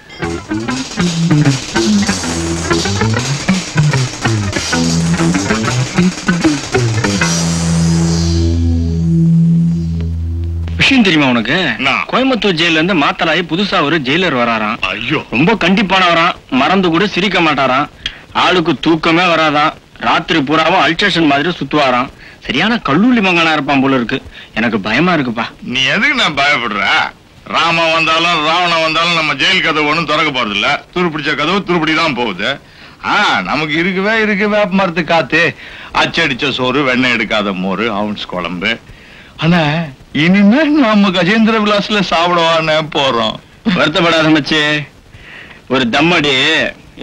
விஷயம் தெரியுமா உனக்கு? கோயம்புத்தூர் ஜெயில இருந்து மாத்தலாயி புதுசா ஒரு ஜெயிலர் வராராம். ஐயோ, ரொம்ப கண்டிப்பானவராம். மறந்து கூட சிரிக்க மாட்டாராம். ஆளுக்கு தூக்கமே வராதான். ராத்திரி பூராவும் அல்ட்ரேஷன் மாதிரி சுத்துவாராம். சரியான கல்லூரி மங்கனா இருப்பான் போல இருக்கு. எனக்கு பயமா இருக்குப்பா. நீ எதுக்கு நான் பயப்படுற? ராமா வந்தாலும் ராவணன் வந்தாலும் நம்ம ஜெயில் கதவு ஒண்ணும் திறக்க போறது இல்ல. துருப்பிடிச்ச கதவு துருப்பிடிதான் போகுது. நமக்கு இருக்கு வேப்ப மரத்து காத்து, அச்சடிச்ச சோறு, வெண்ணெய் எடுக்காத மோரு, அவுன்ஸ் குழம்பு. ஆனா இனிமே நம்ம கஜேந்திர விலாஸ்ல சாப்பிடவானே போறோம். வருத்தப்படாத மச்சி, ஒரு தம்மடி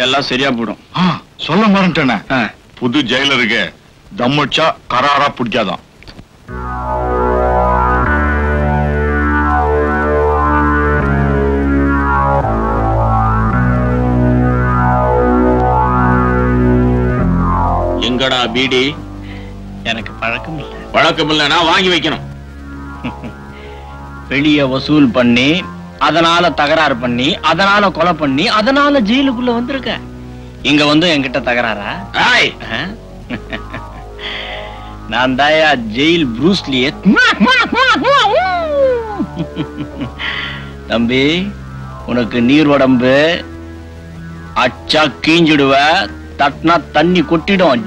எல்லாம் சரியா போடும். சொல்ல மறந்துட்டேனே, புது ஜெயிலருக்கு தம்மடிச்சா கராரா பிடிக்காதான். எங்கடா பீடி? எனக்கு பழக்கம் இல்லை. பழக்கம் இல்லைன்னா வாங்கி வைக்கணும். வெளிய வசூல் பண்ணி, அதனால தகராறு பண்ணி, அதனால கொலை பண்ணி, அதனால ஜெயிலுக்குள்ள வந்திருக்க. இங்க வந்து என்கிட்ட தகராறா? நான் தாயா ஜெயில் ப்ரூஸ்லியே. தம்பி, உனக்கு நீர் உடம்பு, அச்சா கீஞ்சிடுவ, தட்டினா தண்ணி கொட்டிடும்.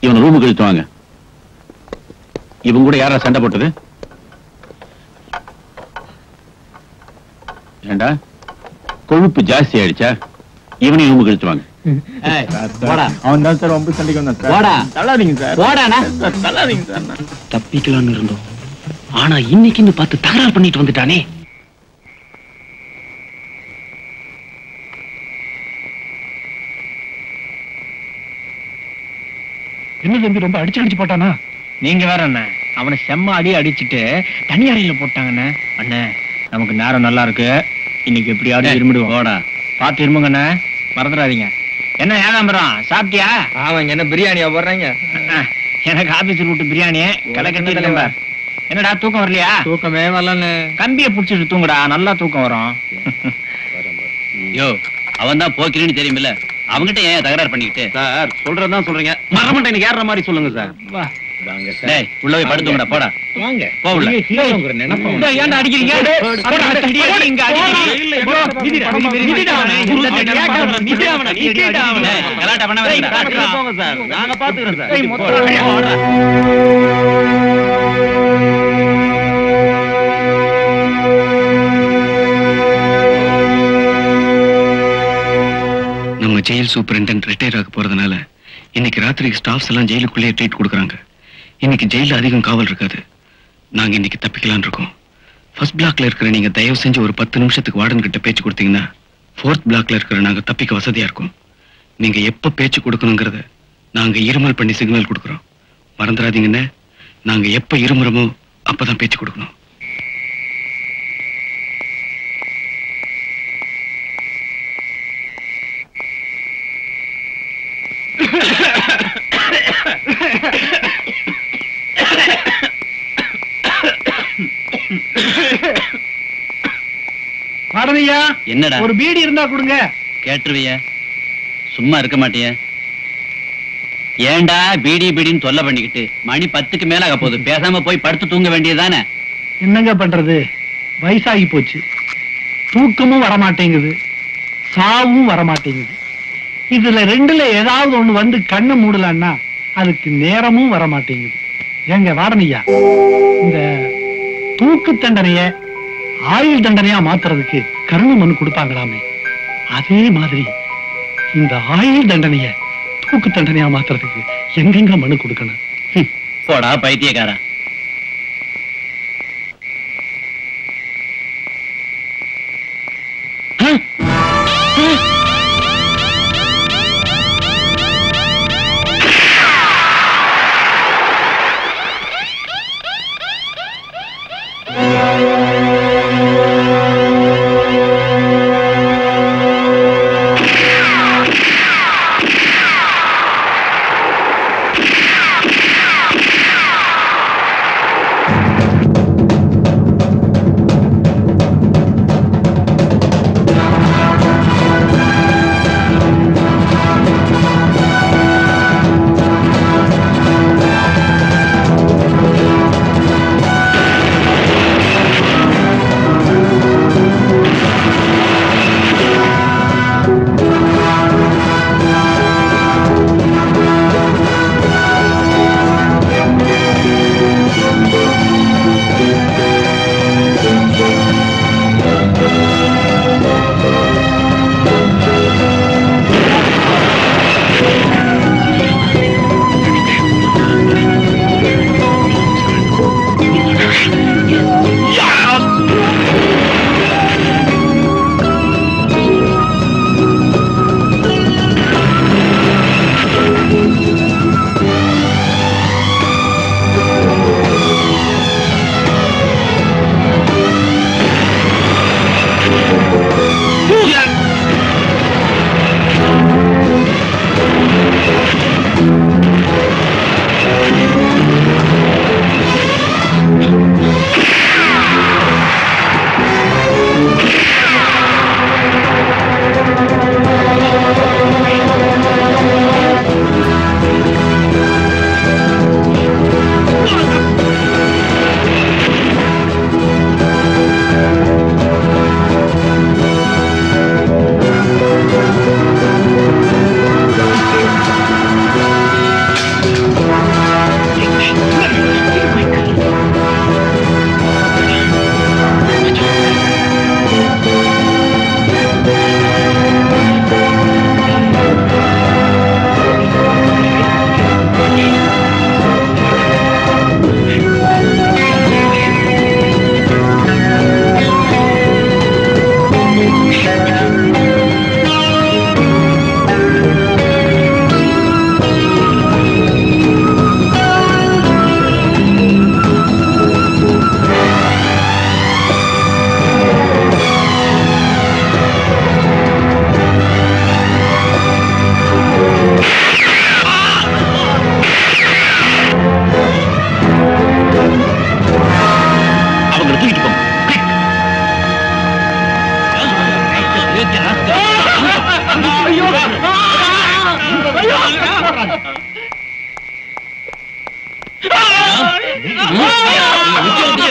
இவன் ரூமுக்கு இழுத்து வாங்க. இவங்க கூட யாரா சண்டை போட்டது? ஏண்டா கொழுப்பு ஜாஸ்தி ஆயிடுச்சா? இவனையும் ரூமுக்கு இழுத்து வாங்க. அவன் தான் சார் ரொம்ப சண்டைக்கு வந்தான். தள்ளாதீங்க சார், தள்ளாதீங்க சார். தப்பிக்கலாம்னு இருந்தோம், ஆனா இன்னைக்குன்னு பார்த்து தகராறு பண்ணிட்டு வந்துட்டானே. என்ன தம்பி, ரொம்ப அடிச்சு போட்டானா? நீங்க வேற அண்ணே, அவனை செம்ம அடி அடிச்சுட்டு தனி அறையில போட்டாங்கண்ணே. அண்ணே நமக்கு நேரம் நல்லா இருக்கு, இன்னைக்கு எப்படியாவது இருமிடுவோம். போடா. பார்த்து இருமுங்கண்ணே, மறந்துடாதீங்க. என்ன ஏகாம்பரம், சாப்பிட்டியா? ஆமாங்க, என்ன பிரியாணியா போடுறாங்க? எனக்கு ஆபீஸ் ரூட்டு பிரியாணி களை கட்டி. என்னடா தூக்கம் வரலையா? தூக்கமே வரலன்னு. கம்பியை புடிச்சிட்டு தூங்குடா, நல்லா தூக்கம் வரும். யோ, அவன் தான் போக்கிறேன்னு தெரியுமில்ல, அவங்கிட்ட ஏன் தகராறு பண்ணிக்கிட்டு? சார் சொல்றதுதான் சொல்றீங்க, மரமண்டை எனக்கு ஏற மாதிரி சொல்லுங்க சார். வா வாங்க டேய், உள்ள போய் படுத்துங்கடா, போடா. வாங்க. போ உள்ள. ஏன்டா அடிக்கிறீங்க? இங்க அடிக்கிறீங்க. டேய், கலாட்டா பண்ண வேண்டாம். போங்க சார், நாங்க பாத்துக்கிறோம் சார். நம்ம ஜெயில் சூப்பரிண்டென்ட் ரிட்டையர் ஆக போறதுனால இன்னைக்கு ராத்திரிக்கு ஸ்டாஃப்ஸ் எல்லாம் ஜெயிலுக்குள்ளேயே ட்ரீட் கொடுக்குறாங்க. இன்னைக்கு ஜெயில அதிகம் காவல் இருக்காது. நாங்க இன்னைக்கு தப்பிக்கலான் இருக்கோம். ஃபர்ஸ்ட் பிளாக்ல இருக்கிற நீங்க தயவு செஞ்சு ஒரு 10 நிமிஷத்துக்கு வார்டன் கிட்ட பேச்சு கொடுத்தீங்கன்னா 4th பிளாக்ல இருக்கிற நாங்க தப்பிக்க வசதியா இருக்கும். நீங்க எப்ப பேச்சு கொடுக்கணுங்கிறத நாங்க இருமல் பண்ணி சிக்னல் கொடுக்குறோம். மறந்துடாதீங்கன்னு, நாங்க எப்ப இருமுறமோ அப்பதான் பேச்சு கொடுக்கணும். பாடனையா, என்னடா ஒரு பீடி இருந்தா கொடுங்க. கேட்டுருவிய, சும்மா இருக்க மாட்டிய? ஏண்டா பீடி பீடின்னு தொல்லை பண்ணிக்கிட்டு? மணி 10க்கு மேல ஆக போகுது, பேசாம போய் படுத்து தூங்க வேண்டியதுதானே? என்னங்க பண்றது, வயசாகி போச்சு. தூக்கமும் வரமாட்டேங்குது, சாவும் வரமாட்டேங்குது. இதுல ரெண்டுல ஏதாவது ஒண்ணு வந்து கண்ணு மூடலன்னா அதுக்கு நேரமும் வரமாட்டேங்குது. ஏங்க வாடனையா, இந்த தூக்கு தண்டனைய ஆயுள் தண்டனையா மாத்துறதுக்கு கருணை மனு கொடுப்பாங்களாமே, அதே மாதிரி இந்த ஆயுள் தண்டனைய தூக்கு தண்டனையா மாத்துறதுக்கு எங்கெங்க மனு கொடுக்கணும்? போடா பைத்தியக்காரா.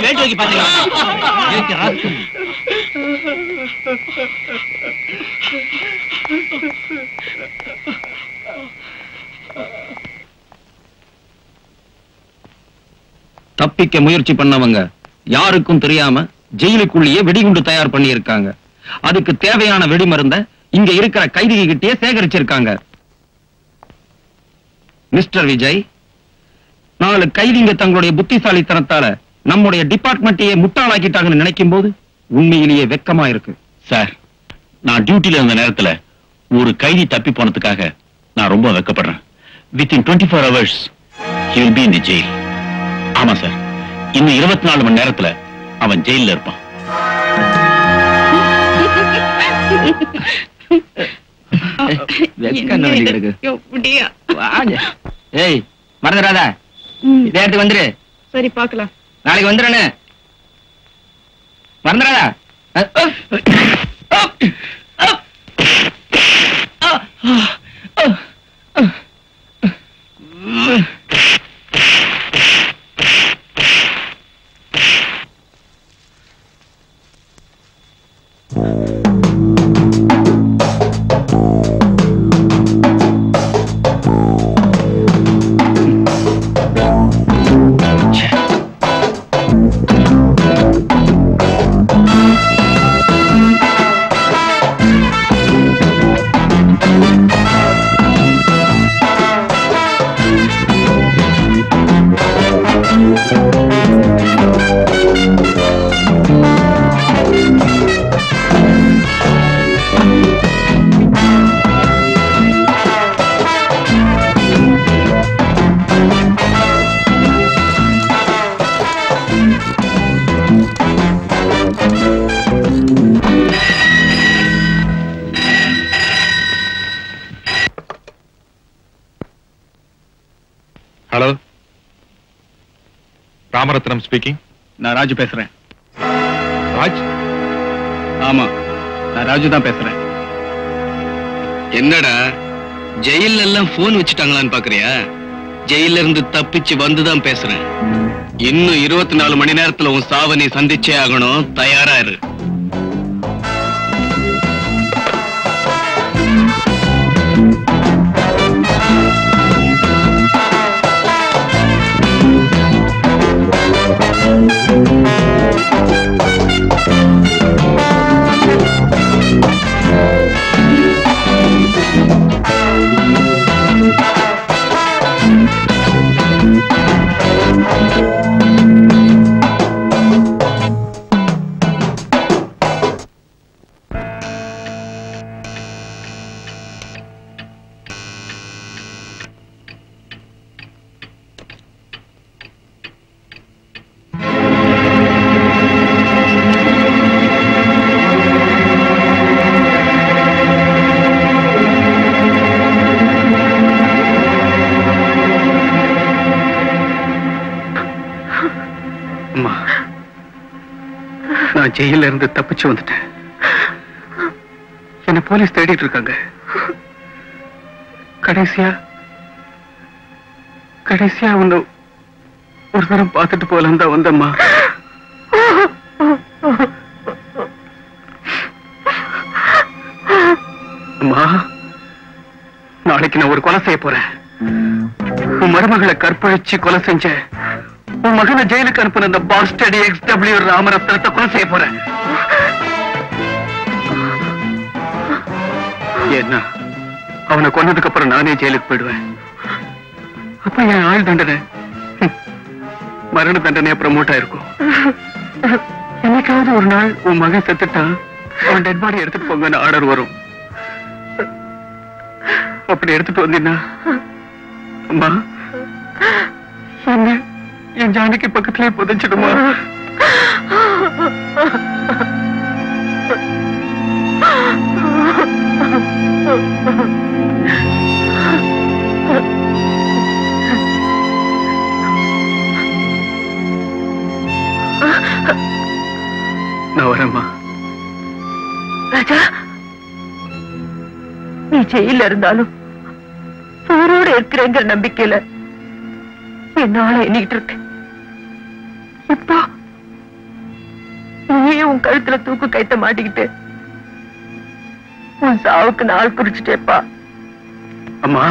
வேட்டு வைக்க பாத்தீங்களா? தப்பிக்க முயற்சி பண்ணவங்க யாருக்கும் தெரியாம ஜெயிலுக்குள்ளேயே வெடிகுண்டு தயார் பண்ணி இருக்காங்க. அதுக்கு தேவையான வெடிமருந்த இங்க இருக்கிற கைதிகிட்டே சேகரிச்சிருக்காங்க. மிஸ்டர் விஜய், 4 கைதிங்க தங்களுடைய புத்திசாலித்தனத்தால நம்முடைய டிபார்ட்மெண்ட்டையே முட்டாளாக்கிட்டாங்கன்னு நினைக்கும் போது உண்மையிலேயே வெக்கமா இருக்கு. சார், நான் டியூட்டில இருந்த நேரத்துல ஒரு கைதி தப்பி போனதுக்காக நான் ரொம்ப வெக்கப்படுறேன். Within 24 hours he will be in the jail. ஆமா சார், இன்னும் 24 மணி நேரத்துல அவன் ஜெயில இருப்பான். ஏய் மறந்துடாத, இதே இடத்துக்கு வந்துரு. சரி பாக்கலாம். நாளைக்கு வந்துடுறேன்னு மறந்துடாதா? Hello, Ramaratnam speaking. நான் ராஜு பேசுறேன். ராஜ்? ஆமா, நான் ராஜு தான் பேசுறேன். என்னடா ஜெயில எல்லாம் போன் வச்சுட்டாங்களான்னு பாக்குறியா? ஜெயில இருந்து தப்பிச்சு வந்துதான் பேசுறேன். இன்னும் 24 மணி நேரத்துல உன் சாவை நீ சந்திச்சே ஆகணும். தயாரா இரு. நான் ஜெயில இருந்து தப்பிச்சு வந்துட்டேன். என்ன போலீஸ் தேடிட்டு இருக்காங்க. கடைசியா உன்னை ஒரு தரம் பார்த்துட்டு போலாம் தான் வந்தம்மா. அம்மா, நாளைக்கு நான் ஒரு கொலை செய்ய போறேன். உன் மருமகளை கற்பழிச்சு கொலை செஞ்ச உன் மகனை ஜெயிலுக்கு அனுப்பின அந்த பாஸ்டடி XW ராமரத்னத்தை கொலை செய்ய போறேன். ஏன்னா அவனை கொன்னதுக்கு அப்புறம் நானே ஜெயிலுக்கு போயிடுவேன். அப்ப என் ஆயுள் தண்டனை மரண தண்டனையா ப்ரமோட் ஆயிருக்கும். என்னைக்காவது ஒரு நாள் உன் மகன் செத்துட்டான், அவன் டெட் பாடி எடுத்துட்டு போங்கன்னு ஆர்டர் வரும். அப்படி எடுத்துட்டு வந்தீங்கன்னா அம்மா என்ன என் ஜானகி பக்கத்திலே புதைச்சிடுமா? நான் வரேம்மா. ராஜா, நீ ஜெயில இருந்தாலும் ஊரோட இருக்கிறேங்கிற நம்பிக்கையில என்னால எண்ணிட்டு இருக்கு. இப்போ உன் கழுத்துல தூக்கு கைத்த மாட்டிக்கிட்டு உன் சாவுக்கு நாள் குறிச்சிட்டேப்பா. அம்மா,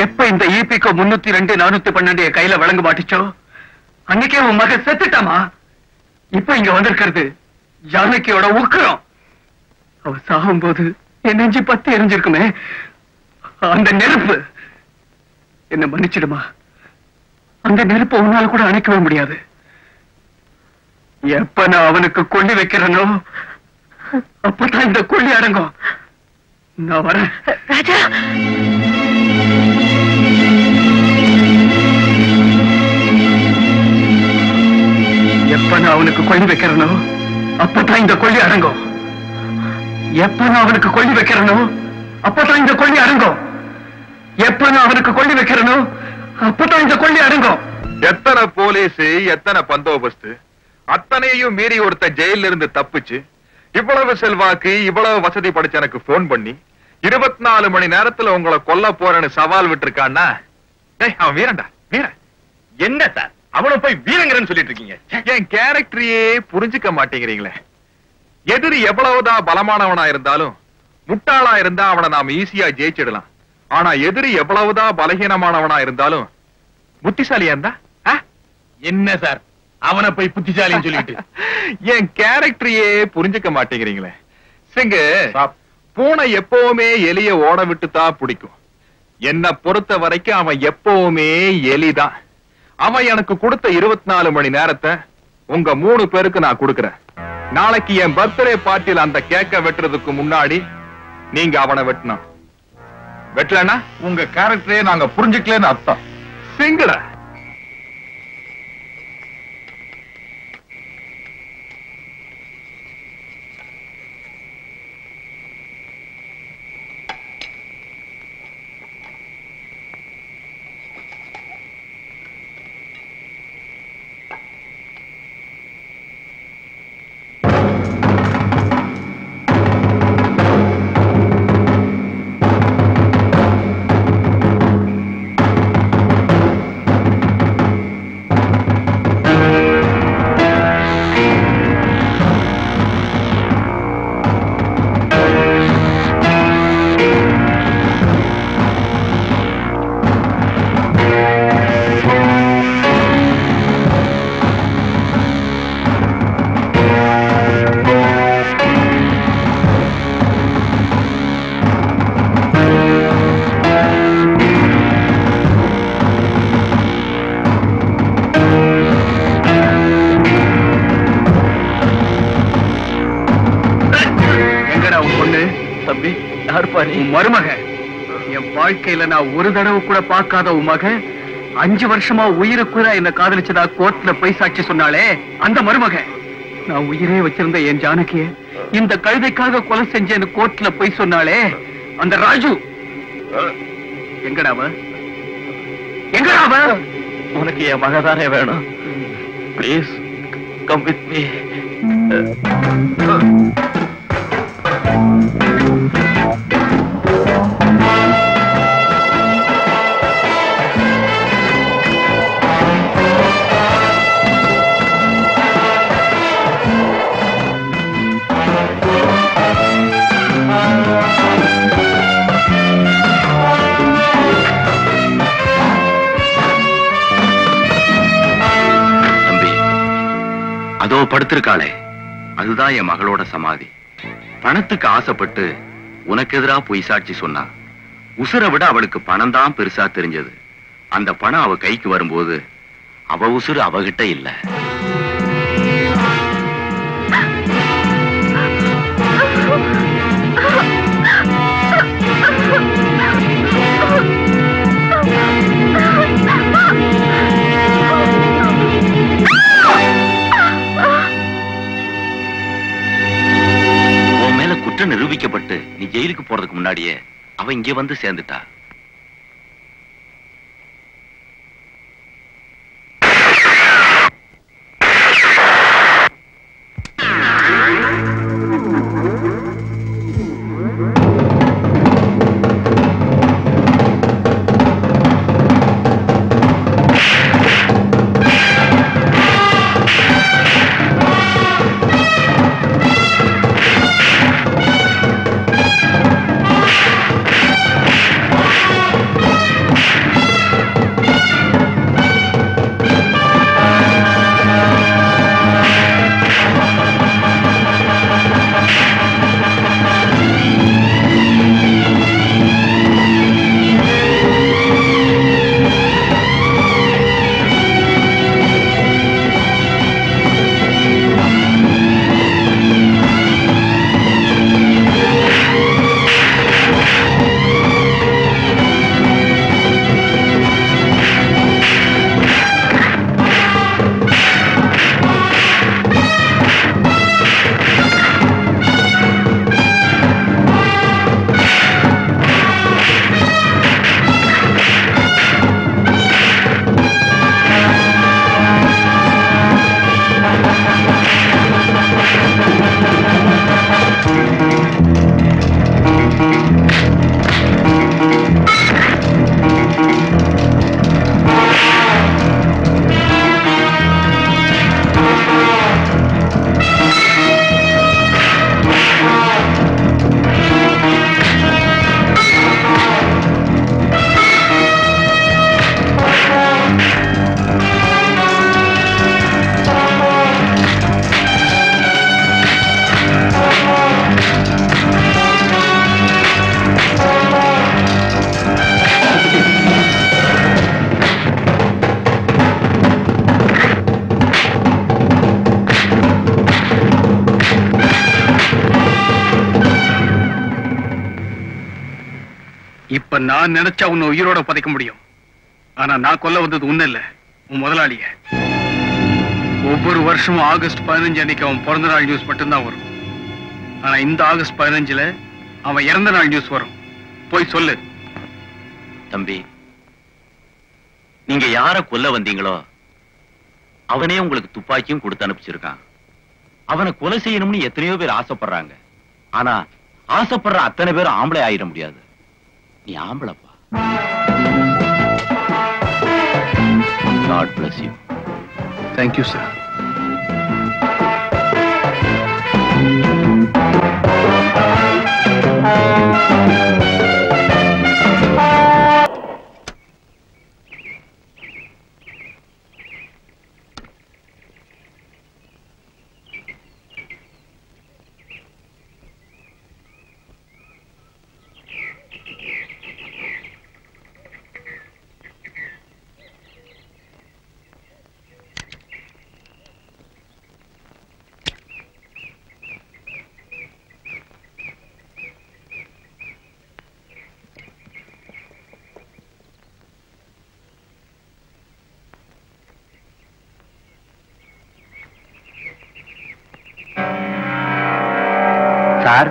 எப்ப இந்த ஈபிகோ 302 412 கையில வழங்க மாட்டிச்சோ அன்னைக்கே உன் மகன் செத்துட்டாமா. இப்ப இங்க வந்திருக்கிறது ஜானகியோட உக்கிரம். அவ சாகும் போது என் நெஞ்சு பத்தி எரிஞ்சிருக்குமே அந்த நெருப்பு. என்ன மன்னிச்சிடுமா, அந்த நெருப்பு உன்னால கூட அணைக்கவே முடியாது. எப்ப நான் அவனுக்கு கொள்ளி வைக்கிறேனோ அப்பதான் இந்த கொள்ளி அடங்கும். நான் வரேன். ராஜா, எப்ப நான் அவனுக்கு கொள்ளி வைக்கிறேனோ அப்பதான் இந்த கொள்ளி அடங்கும். எப்ப நான் அவனுக்கு கொள்ளி வைக்கிறேனோ அப்பதான் இந்த கொள்ளி அடங்கும். எப்ப நான் அவனுக்கு கொள்ளி வைக்கிறேனோ அப்பதான் இந்த கொள்ளி அடங்கும். எத்தனை போலீஸ், எத்தனை பந்தோபஸ்து, அத்தனையும் மீறி ஒருத்த ஜெயில இருந்து தப்பிச்சு இவ்வளவு செல்வாக்கு, இவ்வளவு வசதி படைச்ச எனக்கு போன் பண்ணி 24 மணி நேரத்துல உங்களை கொல்ல போறேன்னு சவால் விட்டுருக்கான்னா, அவன் வீரன்டா, வீரன். என்ன சார் அவனை போய் வீரங்கிறன்னு சொல்லிட்டு இருக்கீங்க? என் கேரக்டரையே புரிஞ்சுக்க மாட்டேங்கிறீங்களே. எதிரி எவ்வளவுதான் பலமானவனா இருந்தாலும் முட்டாளா இருந்தா அவனை நாம ஈஸியா ஜெயிச்சிடலாம். ஆனா எதிரி எவ்வளவுதான் பலகீனமானவனா இருந்தாலும் புத்திசாலியா இருந்தா என்ன சார் அவனை போய் புத்திசாலின்னு சொல்லிட்டு என் கேரக்டரையே புரிஞ்சுக்க மாட்டேங்கிறீங்களே. சிங்க, பூனை எப்பவுமே எலிய ஓட விட்டுதான் பிடிக்கும். என்ன பொறுத்த வரைக்கும் அவன் எப்பவுமே எலிதான். அவன் எனக்கு கொடுத்த 24 மணி நேரத்தை உங்க 3 பேருக்கு நான் கொடுக்கிறேன். நாளைக்கு என் பர்த்டே பார்ட்டியில அந்த கேக்க வெட்டுறதுக்கு முன்னாடி நீங்க அவனை வெட்டணும். வெட்டலன்னா உங்க கேரக்டரே நாங்க புரிஞ்சுக்கலன்னு அர்த்தம். சிங்கட மருமக, என் வாழ்க்கையில நான் ஒரு தடவை கூட பார்க்காத உன் மக 5 வருஷமா உயிருக்குற என்ன காதலிச்சதா கோர்ட்ல போய் சாட்சி சொன்னாலே அந்த மருமக. நான் உயிரே வச்சிருந்த என் ஜானகிய இந்த கழுதைக்காக கொலை செஞ்சேன்னு கோர்ட்ல போய் சொன்னாலே அந்த ராஜு. எங்கடாவ? எங்கடாவ? உனக்கு என் மகதானே வேணும். Please come with me. அதோ படுத்திருக்காளே, அதுதான் என் மகளோட சமாதி. பணத்துக்கு ஆசைப்பட்டு உனக்கு எதிரா பொய் சாட்சி சொன்னா. உசுரை விட அவளுக்கு பணம் தான் பெருசா தெரிஞ்சது. அந்த பணம் அவ கைக்கு வரும்போது அவ உசுறு அவகிட்ட இல்ல. குற்றம் நிரூபிக்கப்பட்டு நீ ஜெயிலுக்கு போறதுக்கு முன்னாடியே அவ இங்கே வந்து சேர்ந்துட்டா. இப்ப நான் நினைச்சா உன்னை உயிரோட புதைக்க முடியும். ஆனா நான் கொல்ல வந்தது உன்ன இல்ல, உன் முதலாளிய. ஒவ்வொரு வருஷமும் ஆகஸ்ட் 15 அன்னைக்கு அவன் பிறந்த நாள் நியூஸ் மட்டும்தான் வரும். ஆனா இந்த ஆகஸ்ட் 15 அவன் இறந்த நாள் நியூஸ் வரும். போய் சொல்லு. தம்பி, நீங்க யார கொல்ல வந்தீங்களோ அவனே உங்களுக்கு துப்பாக்கியும் கொடுத்து அனுப்பிச்சிருக்கான். அவனை கொலை செய்யணும்னு எத்தனையோ பேர் ஆசைப்படுறாங்க. ஆனா ஆசைப்படுற அத்தனை பேரும் ஆம்பளை ஆயிட முடியாது. நீ ஆம்பளைப்பா. God bless you. Thank you, sir. Sir,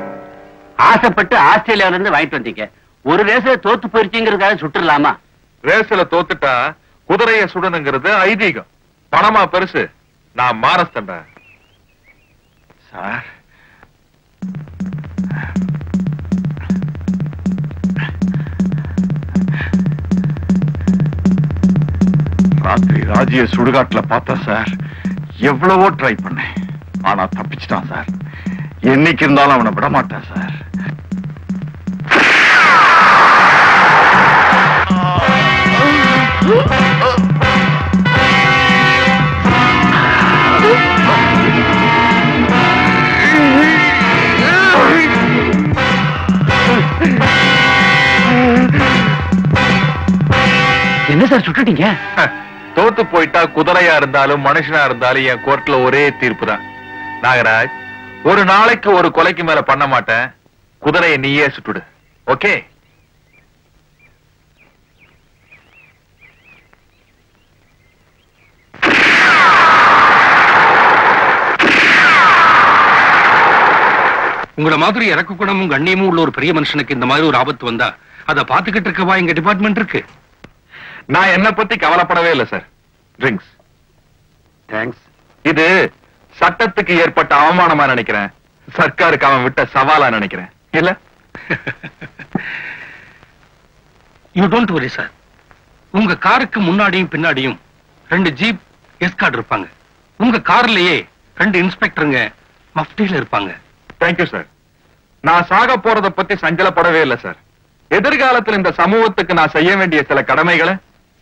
ஆசைப்பட்டு ஆஸ்திரேலியாவில இருந்து வாங்கிட்டு வந்தீங்க. ஒரு ரேஸ்ல தோத்து போயிருச்சுங்கிறதுக்காக சுட்டுலாமா? ரேஸ்ல தோத்துட்டா குதிரைய சுடணுங்கிறது ஐதீகம். பணமா பெருசு. நான் மானஸ்தண்டா. சார், ராத்திரி ராஜிய சுடுகாட்டுல பார்த்தா சார், எவ்வளவோ ட்ரை பண்ணேன். ஆனா தப்பிச்சிட்டான் சார். என்னைக்கு இருந்தாலும் அவனை விட மாட்டான் சார். என்ன சார் சுட்டுட்டீங்க? தோத்து போயிட்டா குதிரையா இருந்தாலும் மனுஷனா இருந்தாலும் என் கோர்ட்ல ஒரே தீர்ப்பு தான். நாகராஜ், ஒரு நாளைக்கு ஒரு கொலைக்கு மேல பண்ண மாட்டேன். குதிரையை நீயே சுட்டுடு. ஓகே? உங்கள மாதிரி இறக்க குணமும் கண்ணியமும் உள்ள ஒரு பெரிய மனுஷனுக்கு இந்த மாதிரி ஒரு ஆபத்து வந்தா அதை பாத்துக்கிட்டு இருக்கவா எங்க டிபார்ட்மெண்ட் இருக்கு. நான் என்ன பத்தி கவலைப்படவே இல்லை சார். ட்ரிங்க்ஸ். தேங்க்ஸ். இது சட்டத்துக்கு ஏற்பட்ட அவமானமா நினைக்கிறேன். சர்க்காருக்கு அவன் விட்ட சவாலா நினைக்கிறேன். இல்ல? You don't worry sir. உங்க காருக்கு முன்னாடியும் பின்னாடியும் 2 ஜீப் எஸ்கார்ட் இருப்பாங்க. உங்க கார்லயே 2 இன்ஸ்பெக்டருங்க மஃப்டில இருப்பாங்க. Thank you sir. நான் சாக போறத பத்தி சஞ்சலப்படவே இல்லை சார். எதிர்காலத்தில் இந்த சமூகத்துக்கு நான் செய்ய வேண்டிய சில கடமைகளை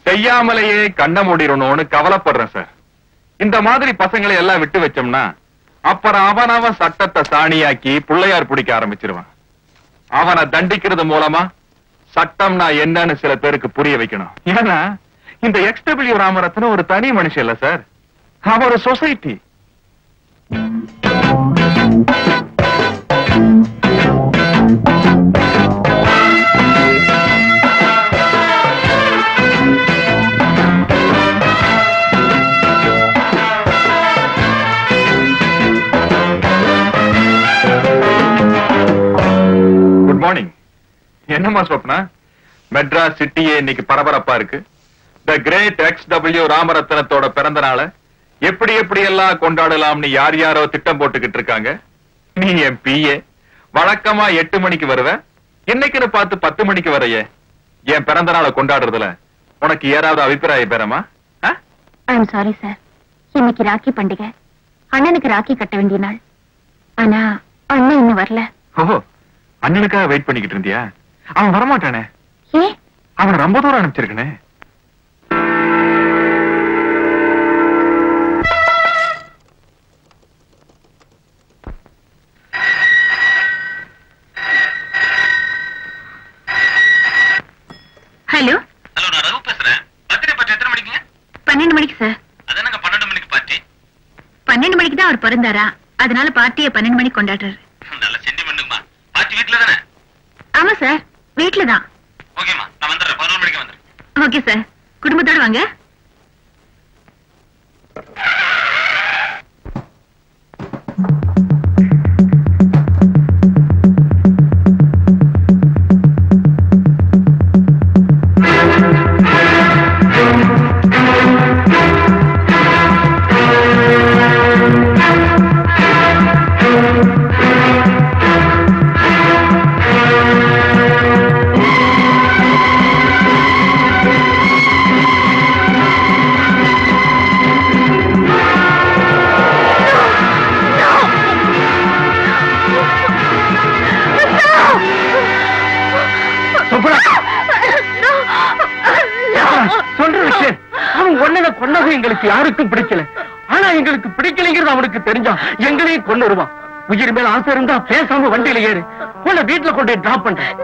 செய்யாமலேயே கண்ண மூடிடணும்னு கவலைப்படுறேன் சார். இந்த மாதிரி பசங்களை எல்லாம் விட்டு வச்சோம்னா அப்புறம் அவன் சட்டத்தை சாணியாக்கி பிள்ளையார் பிடிக்க ஆரம்பிச்சிருவான். அவனை தண்டிக்கிறது மூலமா சட்டம்னா என்னன்னு சில பேருக்கு புரிய வைக்கணும். ஏன்னா இந்த XW ராமரத்னம் ஒரு தனி மனுஷன் இல்ல சார். அவன் ஒரு சொசைட்டி. Good morning. என்னம்மா சொப்னா, மெட்ராஸ் சிட்டியே இன்னைக்கு பரபரப்பா இருக்கு. த கிரேட் XW ராமரத்னத்தோட பிறந்த நாளை எப்படி எப்படி எல்லாம் கொண்டாடலாம்னு யார் யாரோ திட்டம் போட்டுக்கிட்டு இருக்காங்க. நீ என் பிஏ. வழக்கமா 8 மணிக்கு வருவ. இன்னைக்குன்னு பார்த்து 10 மணிக்கு வரையே. என் பிறந்த நாளை கொண்டாடுறதுல உனக்கு ஏதாவது அபிப்பிராயம் பெறமா? I'm sorry sir. இன்னைக்கு ராக்கி பண்டிகை. அண்ணனுக்கு ராக்கி கட்ட வேண்டிய நாள். ஆனா அண்ணன் இன்னும் வரல. ஓஹோ, அண்ணனுக்காக வெயிட் பண்ணிக்கிட்டு இருந்தியா? அவன் வரமாட்டானே. ஏ, அவனை ரொம்ப தூரம் அனுப்பிச்சிருக்கனே. ஹலோ. ஹலோ, நான் ரகு பேசுறேன். பர்த்டே பார்ட்டி எத்தனை மணிக்குங்க? 12 மணிக்கு சார். அதனாங்க 12 மணிக்கு பார்ட்டி. 12 மணிக்கு தான் அவர் பிறந்தாரா, அதனால பார்ட்டியை 12 மணிக்கு கொண்டாடுறாரு. நல்ல சென்டிமெண்ட்டுமா. பார்ட்டி வீட்ல தானே? ஆமா சார், வீட்டுல தான். ஓகேமா, நான் வந்துடுறேன். 11 மணிக்கு வந்துடுறேன். ஓகே சார், குடும்பத்தோட வாங்க. எங்களுக்கு யாருக்கும் பிடிக்கல. ஆனா எங்களுக்கு பிடிக்கலைங்கிறது அவனுக்கு தெரிஞ்சா எங்களையும் கொண்டு வருவான். உயிர் மேல ஆசை இருந்தா பேசாம வண்டியில ஏறு, உன்னை வீட்டுல கொண்டு டிராப் பண்றேன்.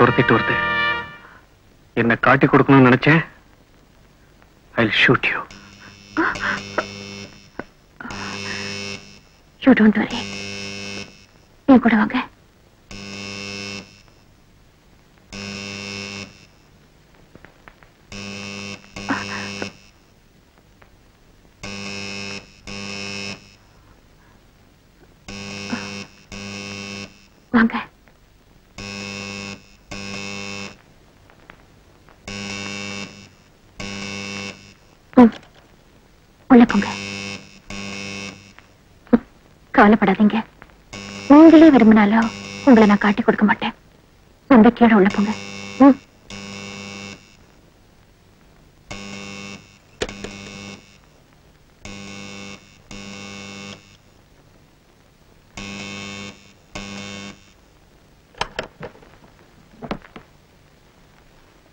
துரத்திட்டு வருது. என்ன காட்டி கொடுக்கணும்னு நினைச்சேன். I'll shoot you. You don't worry. நீ கூட வாங்க. வாங்க. உள்ள போங்க. கவலைப்படாதீங்க. நீங்களே விரும்பினாலும் உங்களை நான் காட்டி கொடுக்க மாட்டேன். நம்பிக்கையோட உள்ள போங்க.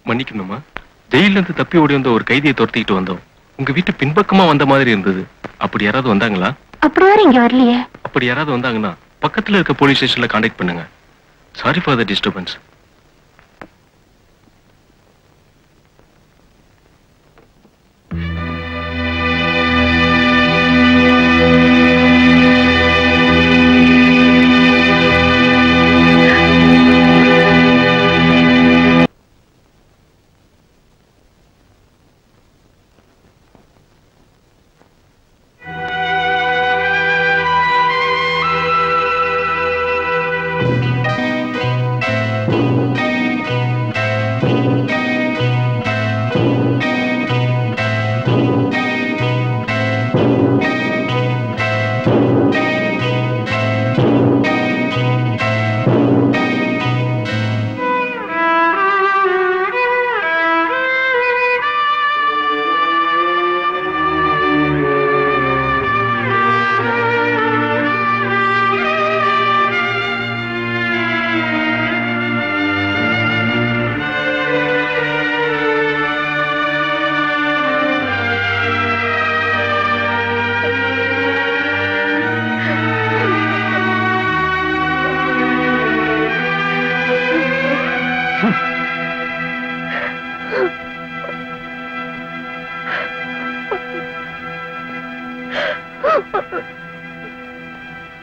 மன்னிக்கணுமா, ஜெயில இருந்து தப்பி ஓடி வந்த ஒரு கைதியை துரத்திக்கிட்டு வந்தோம். உங்க வீட்டு பின்பக்கமா வந்த மாதிரி இருந்தது. அப்படி யாராவது வந்தாங்களா? அப்படி யாரும் இங்க வரலையே. அப்படி யாராவது வந்தாங்கன்னா பக்கத்துல இருக்க போலீஸ் ஸ்டேஷன்ல கான்டாக்ட் பண்ணுங்க. Sorry for the disturbance.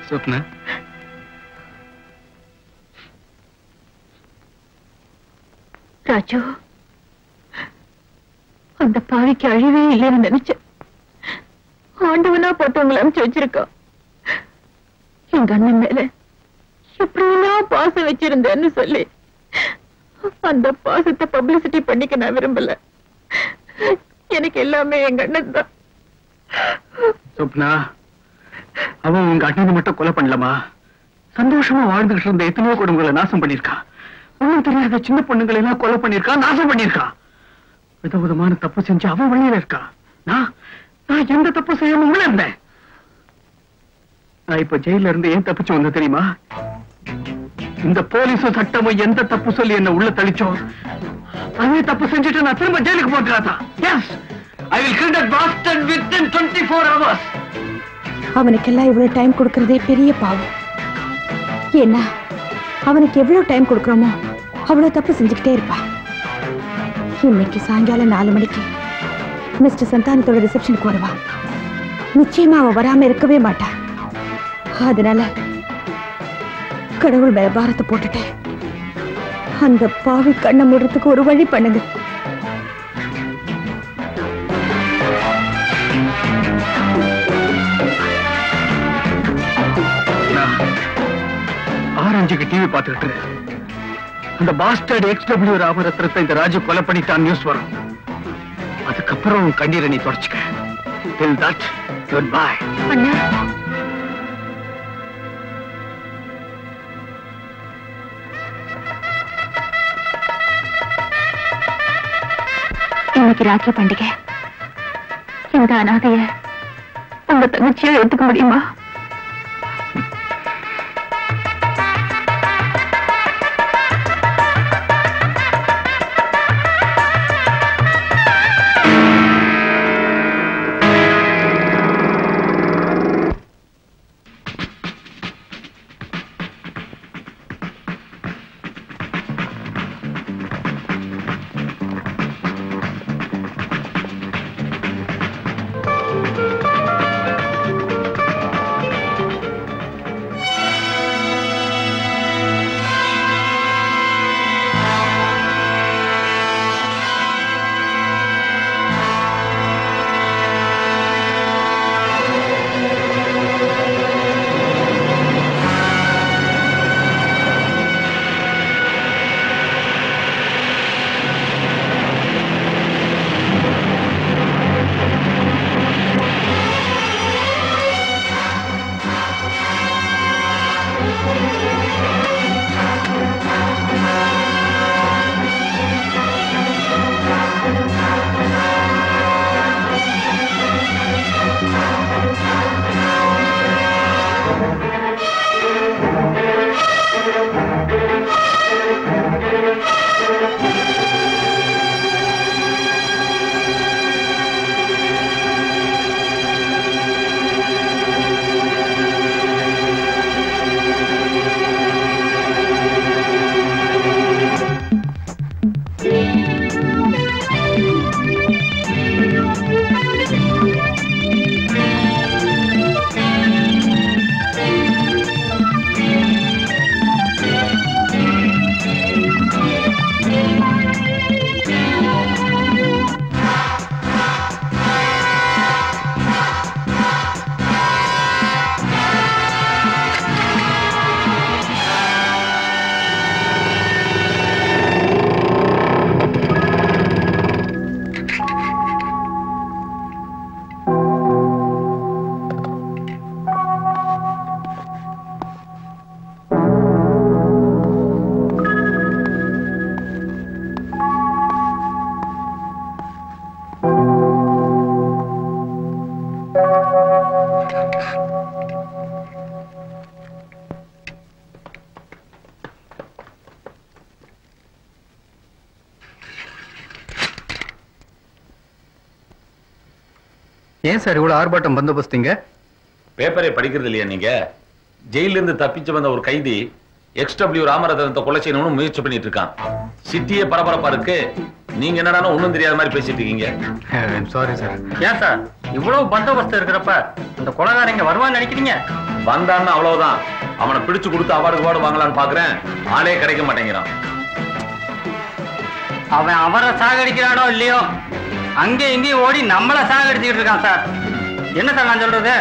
Swapna, Raju, அந்த பாவிக்கு அழிவே இல்லைன்னு நினைச்சேன். ஆண்டவனா போட்டவங்களை அனுப்பிச்சு வச்சிருக்கோம். எங்க அண்ணன் மேல எப்படியெல்லாம் பாசம் வச்சிருந்தேன்னு சொல்லி அந்த பாசத்தை பப்ளிசிட்டி பண்ணிக்க நான் விரும்பல. எனக்கு எல்லாமே எங்க அண்ணன் தான். சொப்னா, அவன் உங்க அண்ணனை மட்டும் கொலை பண்ணலாமா? சந்தோஷமா வாழ்ந்துகிட்டு இருந்த எத்தனையோ குடும்பங்களை நாசம் பண்ணிருக்கான். ஒன்னும் தெரியாத சின்ன பொண்ணுங்களை எல்லாம் கொலை பண்ணிருக்கான், நாசம் பண்ணிருக்கான். விதவிதமான தப்பு செஞ்சு அவன் வழியில இருக்கான். நான் எந்த தப்பு செய்யாம உள்ள இருந்தேன். நான் இப்ப ஜெயில இருந்து ஏன் தப்பிச்சு வந்த தெரியுமா? இந்த போலீஸும் சட்டமும் எந்த தப்பு சொல்லி என்ன உள்ள தளிச்சோம், அதே தப்பு செஞ்சுட்டு நான் திரும்ப ஜெயிலுக்கு போட்டுறாதான். Yes, I will kill that bastard within 24 hours. அவனுக்கெல்லாம் இவ்வளவு டைம் கொடுக்கறதே பெரிய பாவம். ஏன்னா அவனுக்கு எவ்வளவு டைம் கொடுக்கறோமோ அவ்வளவு தப்பு செஞ்சுக்கிட்டே இருப்பா. இன்னைக்கு சாயங்காலம் 4 மணிக்கு மிஸ்டர் சந்தானத்தோட ரிசப்ஷனுக்கு வருவா. நிச்சயமா அவ வராம இருக்கவே மாட்டா. அதனால கடவுள் மேல பாரத்தை போட்டுட்டேன். அந்த பாவி கண்ணை மூடுறதுக்கு ஒரு வழி பண்ணுங்க. ஆரஞ்சுக்கு டிவி பார்த்துக்கிட்டு அந்த பாஸ்டர்ட் XW ராமரத்னத்தை இந்த ராஜு கொலை பண்ணிட்டான் நியூஸ் வரும். அதுக்கப்புறம் கண்ணீரை நீ தொடச்சுக்க. Till that, goodbye. அண்ணா, இன்னைக்கு ராக்கி பண்டிகை. இந்த அனாதைய உங்க தங்கச்சியா எடுத்துக்க முடியுமா? ஏன் சார் இவ்வளவு ஆர்ப்பாட்டம் பந்தோபஸ்திங்க? பேப்பரை படிக்கிறது இல்லையா நீங்க? ஜெயில இருந்து தப்பிச்சு வந்த ஒரு கைதி XW ராமரத்னத்தை கொலை செய்யணும்னு முயற்சி பண்ணிட்டு இருக்கான். சிட்டியே பரபரப்பா இருக்கு. நீங்க என்னடா ஒண்ணும் தெரியாத மாதிரி பேசிட்டு இருக்கீங்க? Sorry sir. ஏன் சார் இவ்வளவு பந்தோபஸ்து இருக்கிறப்ப இந்த கொலைகாரங்க வருவான்னு நினைக்கிறீங்க? வந்தான்னு அவ்வளவுதான். அவனை பிடிச்சு கொடுத்து அவார்டு வாங்கலான்னு பாக்குறேன். ஆளே கிடைக்க மாட்டேங்கிறான். அவன் அவரை சாகடிக்கிறானோ இல்லையோ அங்கே இங்கேயும் ஓடி நம்மள சாகடிச்சுக்கிட்டு இருக்கான் சார். என்ன சார் நான் சொல்றது?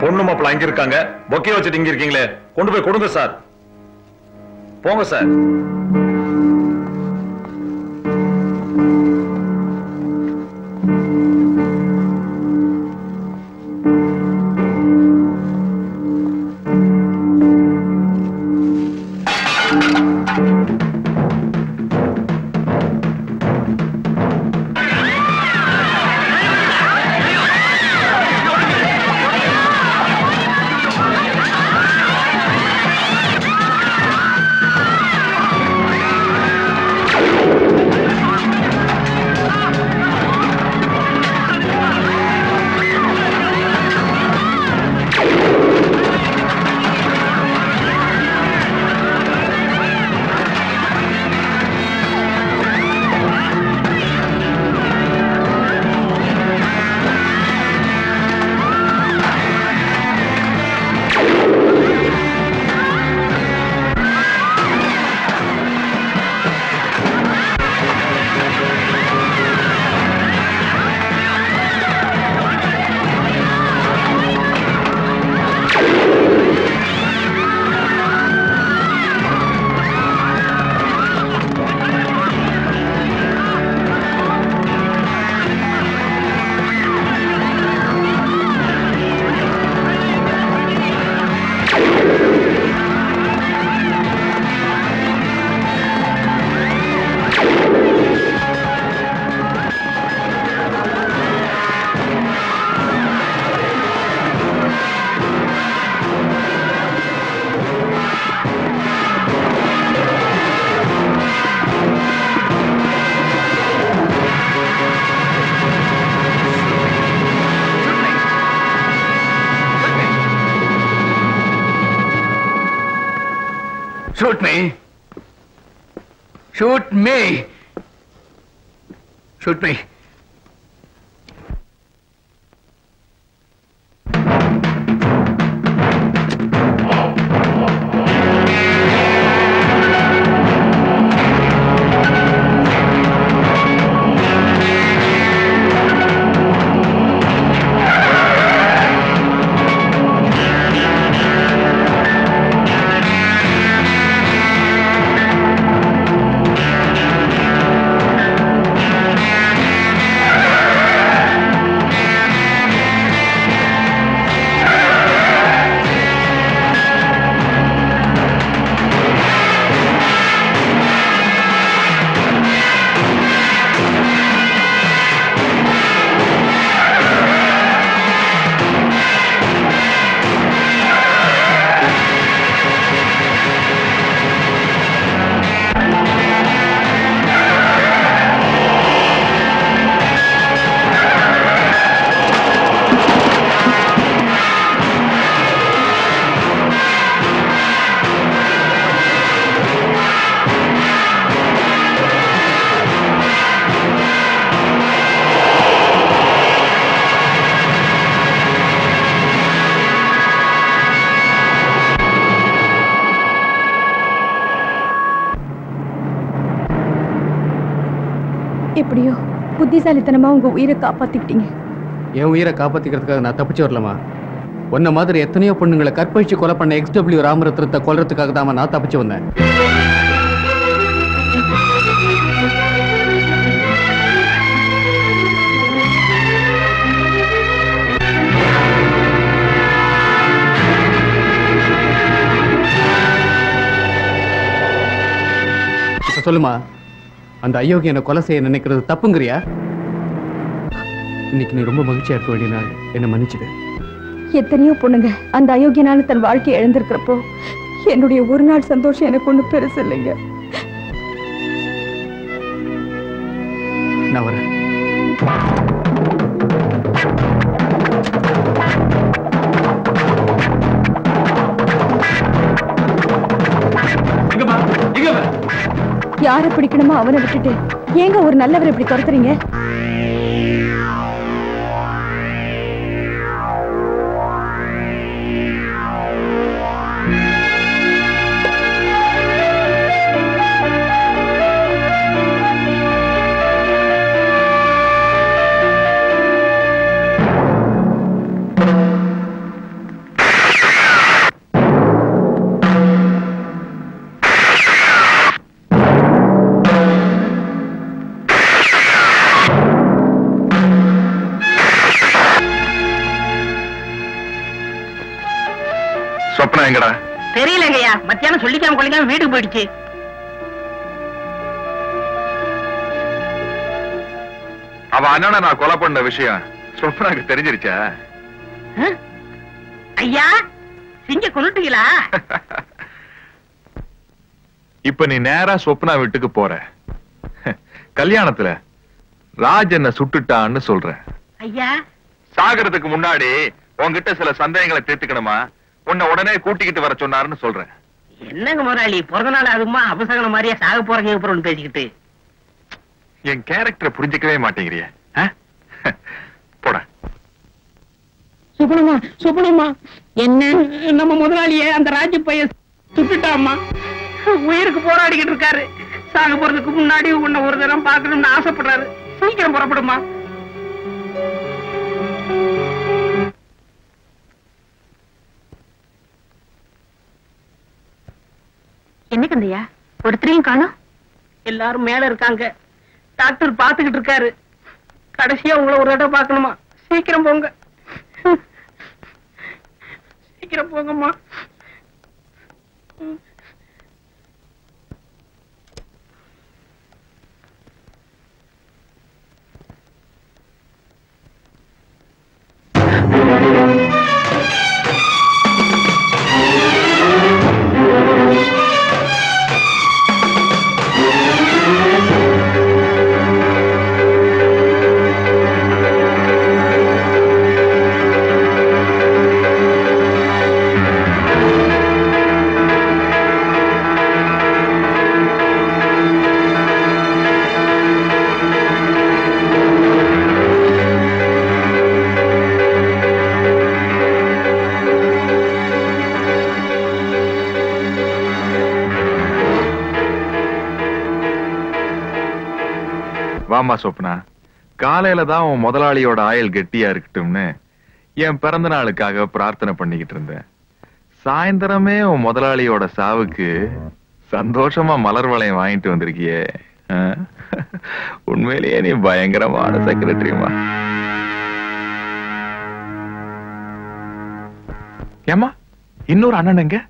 பொண்ணு மாப்பிள்ள அங்க இருக்காங்க. பொக்கே வச்சுட்டு இங்க இருக்கீங்களே, கொண்டு போய் கொடுங்க சார். போங்க sir. Shoot me! Shoot me! Shoot me! எப்படியோ புத்திசாலித்தனமா உங்க உயிரை காப்பாத்திக்கிட்டீங்க. என் உயிரை காப்பாத்திக்கிறதுக்காக நான் தப்பிச்சு வரலாமா? உன்ன மாதிரி எத்தனையோ பொண்ணுங்களை கற்பழிச்சு கொலை பண்ண XW ராமரத்னத்தை கொல்றதுக்காக தான் நான் தப்பிச்சு வந்தேன். சொல்லுமா, அந்த அயோக்கிய என்ன கொலை செய்ய நினைக்கிறது தப்புங்கிறியா? இன்னைக்கு நீ ரொம்ப மகிழ்ச்சியா இருக்க வேண்டிய நாள், என்ன மன்னிச்சுடு. எத்தனையோ பொண்ணுங்க அந்த அயோக்கியனால தன் வாழ்க்கையை இழந்திருக்கிறப்போ என்னுடைய ஒரு நாள் சந்தோஷம் எனக்கு ஒண்ணு பெருசு இல்லைங்க. நான் வரேன். யாரை பிடிக்கணுமோ அவனை விட்டுட்டு ஏங்க ஒரு நல்லவரை இப்படி துரத்துறீங்க? சொப்னா எங்கடா? தெரியலங்கய்யா, மத்தியானம் சொல்லிக்காம கொள்ளிக்காம வீட்டுக்கு போயிடுச்சு. அவ அண்ணனை நான் கொலை பண்ண விஷயம் சொப்னாக்கு தெரிஞ்சிருச்சா? ஐயா, சிங்க கொண்டுட்டீங்களா? இப்ப நீ நேரா சொப்னா வீட்டுக்கு போற. கல்யாணத்துல ராஜ் என்ன சுட்டுட்டான்னு சொல்ற. ஐயா, சாகிறதுக்கு முன்னாடி உன்கிட்ட சில சந்தேகங்களை தீர்த்துக்கணுமா, உன்னை உடனே கூட்டிக்கிட்டு வர சொன்னாருன்னு சொல்றேன். என்னங்க முதலாளி, பிறந்த நாள் அதுமா அபசகன மாதிரியா சாக போறேன்னு பேசிக்கிட்டு என் கேரக்டரை புரிஞ்சுக்கவே மாட்டேங்கிறிய. போட சுப்பனம்மா, சுப்பனம்மா, என்ன நம்ம முதலாளிய அந்த ராஜு பையன் சுட்டுட்டாமா, உயிருக்கு போராடிக்கிட்டு இருக்காரு. சாக போறதுக்கு முன்னாடி உன்னை ஒரு தரம் பாக்கணும்னு ஆசைப்படுறாரு. சீக்கிரம் புறப்படுமா. என்ன கந்தையா, ஒருத்தரையும் காணோம்? எல்லாரும் மேல இருக்காங்க. டாக்டர் பாத்துக்கிட்டு இருக்காரு. கடைசியா உங்களை ஒரு தடவை பாக்கணுமா. சீக்கிரம் போங்க, சீக்கிரம் போங்கம்மா. வாமா சொப்னா, காலையில தான் உன் முதலாளியோட ஆயுள் கெட்டியா இருக்கட்டும்னு என் பிறந்த நாளுக்காக பிரார்த்தனை பண்ணிக்கிட்டு இருந்தேன். சாயந்தரமே உன் முதலாளியோட சாவுக்கு சந்தோஷமா மலர் வளையம் வாங்கிட்டு வந்திருக்கியே. உண்மையிலேயே நீ பயங்கரமான செக்ரட்டரிமா. ஏமா, இன்னொரு அண்ணன் எங்க?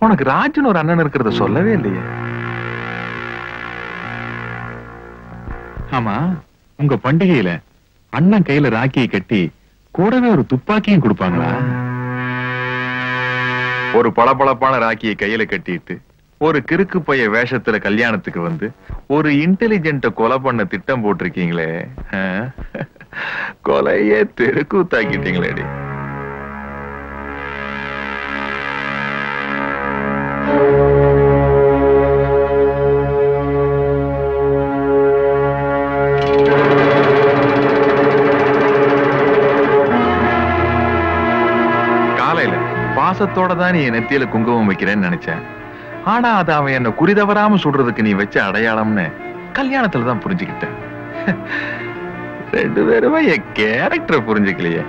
உனக்கு ராஜுன்னு ஒரு அண்ணன் இருக்கிறத சொல்லவே இல்லையே. ஆமா, உங்க பண்டிகையில அண்ணன் கையில ராக்கியை கட்டி கூடவே ஒரு துப்பாக்கியும் கொடுப்பாங்களா? ஒரு பளபளப்பான ராக்கியை கையில கட்டிட்டு ஒரு கிறுக்கு பைய வேஷத்துல கல்யாணத்துக்கு வந்து ஒரு இன்டெலிஜென்ட்ட கொலை பண்ண திட்டம் போட்டிருக்கீங்களே. கொலையே தெருக்கூத்தாக்கிட்டீங்களேடி. பாசத்தோட தான் நீ என் நெத்தியில குங்குமம் வைக்கிறேன்னு நினைச்சேன். ஆனா அது அவன் என்ன குறிதவராம சுடுறதுக்கு நீ வச்ச அடையாளம்னு கல்யாணத்துல தான் புரிஞ்சுக்கிட்டேன். ரெண்டு பேருமே என் கேரக்டரை புரிஞ்சுக்கலையே.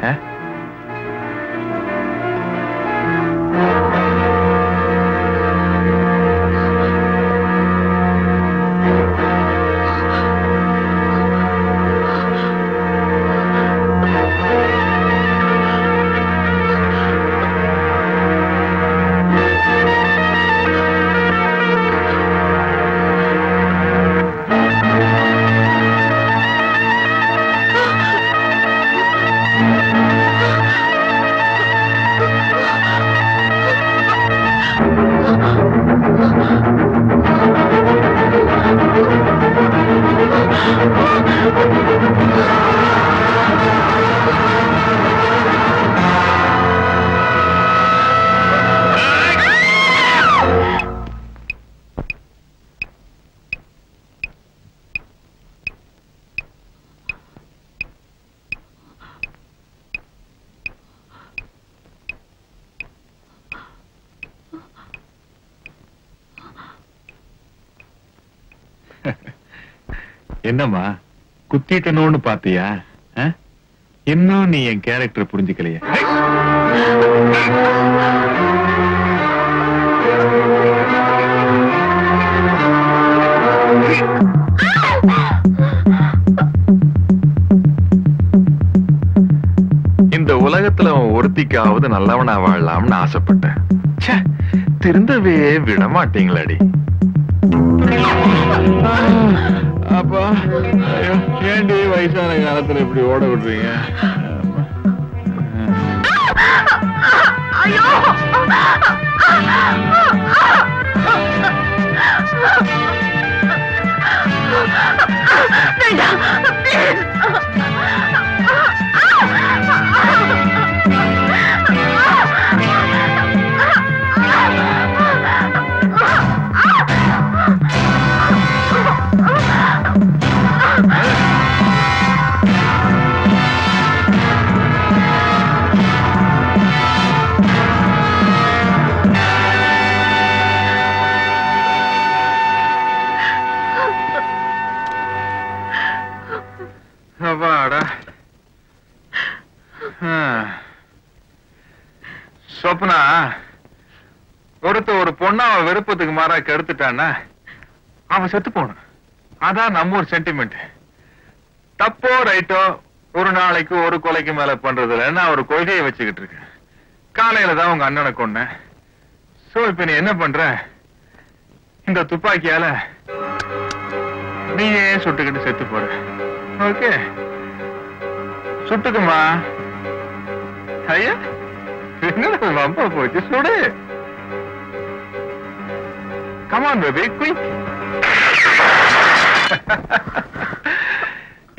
என்னம்மா குத்திட்டணும்னு பாத்தியா? இன்னும் நீ என் கேரக்டர் புரிஞ்சுக்கலையே. இந்த உலகத்துல ஒருத்திக்காவது நல்லவனா வாழலாம்னு ஆசைப்பட்டேன். திருந்தவே விட மாட்டீங்களாடி. அப்பா ஏண்டி வயசான காலத்துல இப்படி ஓட விடுறீங்க? சொப்னா ஒரு பொண்ணு அவன் விருப்பத்துக்கு மாறா கெடுத்துட்டான்னா அவன் செத்து போன. அதான் நம்ம ஒரு சென்டிமெண்ட். தப்போ ரைட்டோ ஒரு நாளைக்கு ஒரு கொலைக்கு மேல பண்றதுல நான் ஒரு கொள்கையை வச்சுக்கிட்டு இருக்கேன். காலையில தான் உங்க அண்ணனை கொன்னேன். சோ இப்ப நீ என்ன பண்ற? இந்த துப்பாக்கியால நீயே சுட்டுக்கிட்டு செத்து போற. ஓகே சுட்டுக்குமா? ஐயா என்ன வம்பா போச்சு, சுடு. Come on baby, quick.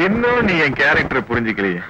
இன்னும் நீ என் கேரக்டர் புரிஞ்சுக்கலையே.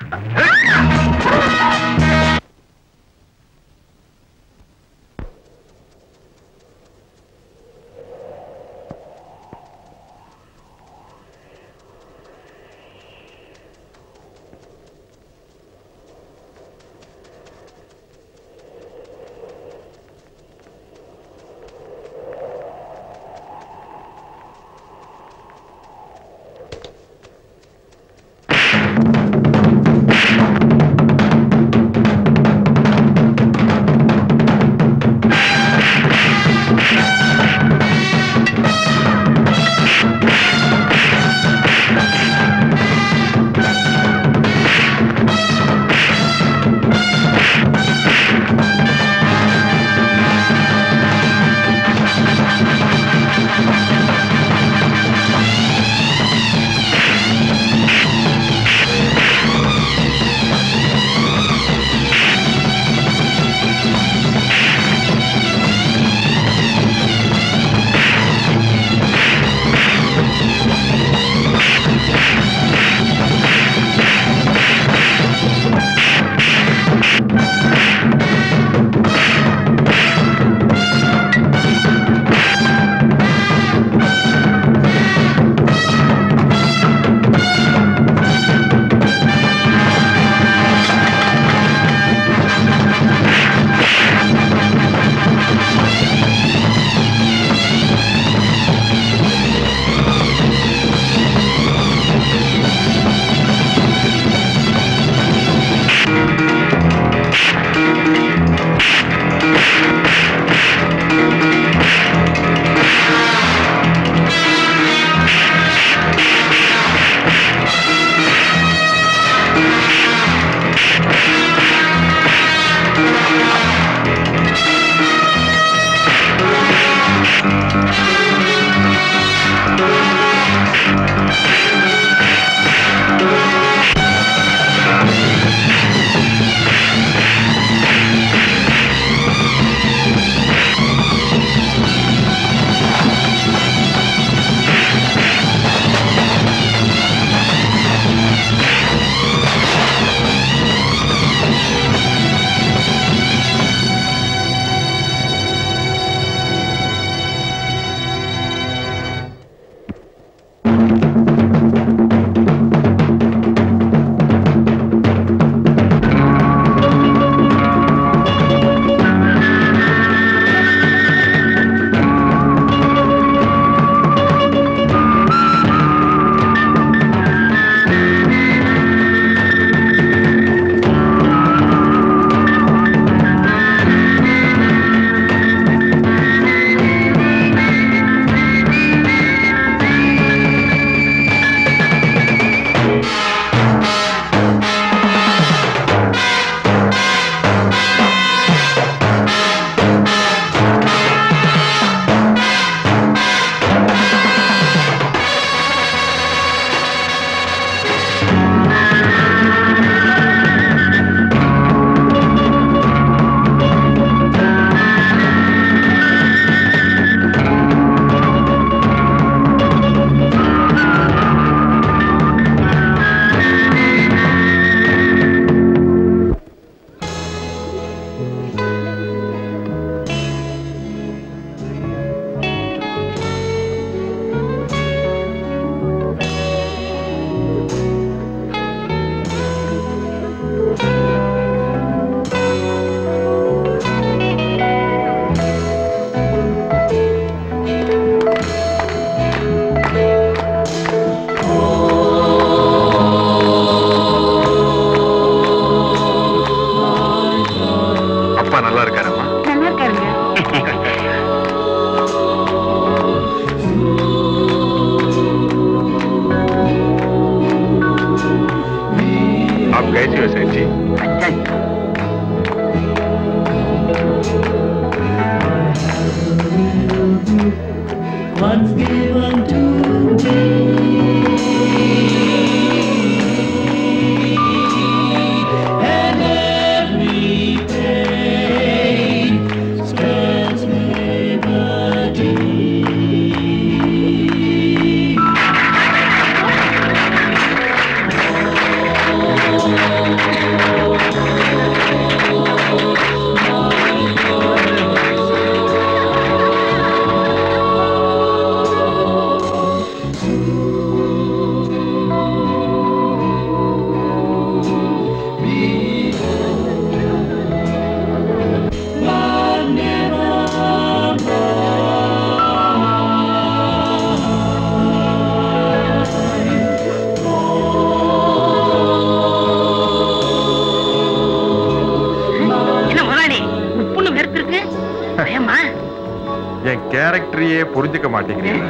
புரிஞ்சுக்க மாட்டேங்கிறீங்க.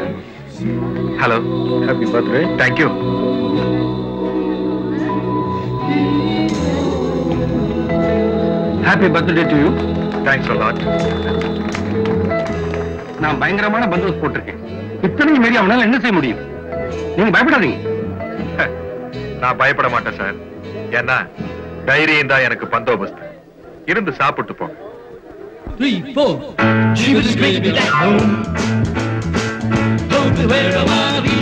Hello, happy birthday. Thank you. Happy birthday to you. Thanks a lot. நான் பயங்கரமான பந்தோபஸ்து போட்டிருக்கேன். இத்தனையும் மீறி அவனால என்ன செய்ய முடியும்? நீங்க பயப்படாதீங்க. நான் பயப்பட மாட்டேன் சார். ஏன்னா தைரியம் தான் எனக்கு பந்தோபஸ்து. இருந்து சாப்பிட்டு போங்க. 3, 4, Jeebus baby back home. Don't be where I wanna be.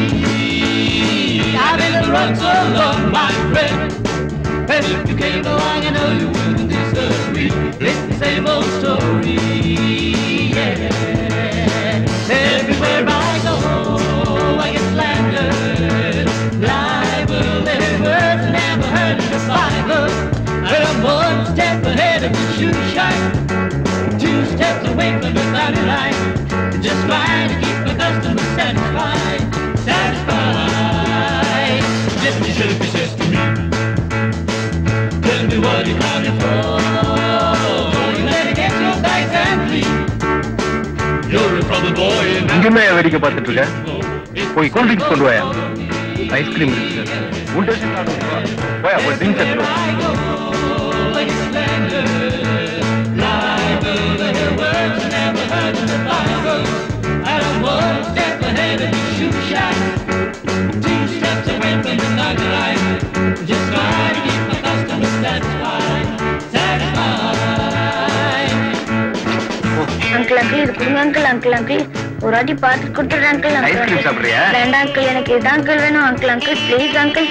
I've been the road so long, my friend. And if you came along, I know you wouldn't disagree. It's the same old story. Yeah. Everywhere I go, I get slandered. Libel, every word's never heard in the Bible. But I'm one step ahead of the shoe shine. 2 steps away from the dotted line. Just trying to keep my customers satisfied. Satisfied. Just be sure if says to me, tell me what you're coming for. You better get your bags and leave. You're a trouble boy and இங்கேயுமே வேடிக்கை பார்த்துட்டு இருக்க. போய் cool drinks கொண்டு வாயா. Ice cream இருக்கு sir. Cool drinks போயா, போய் ட்ரிங்க்ஸ் எடுத்து வா. One step ahead of the shoe shop, 2 steps away from the dotted line. Just trying to keep my customers satisfied. Satisfied. Uncle uncle இது கொடுங்க அங்கிள். அங்கிள் அங்கிள் ஒரு வாட்டி பார்த்து கொடுத்துடுறேன் அங்கிள். ஐஸ்கிரீம் சாப்பிடுறியா? வேண்டாம் அங்கிள், எனக்கு இதுதான் அங்கிள் வேணும். Uncle uncle please uncle.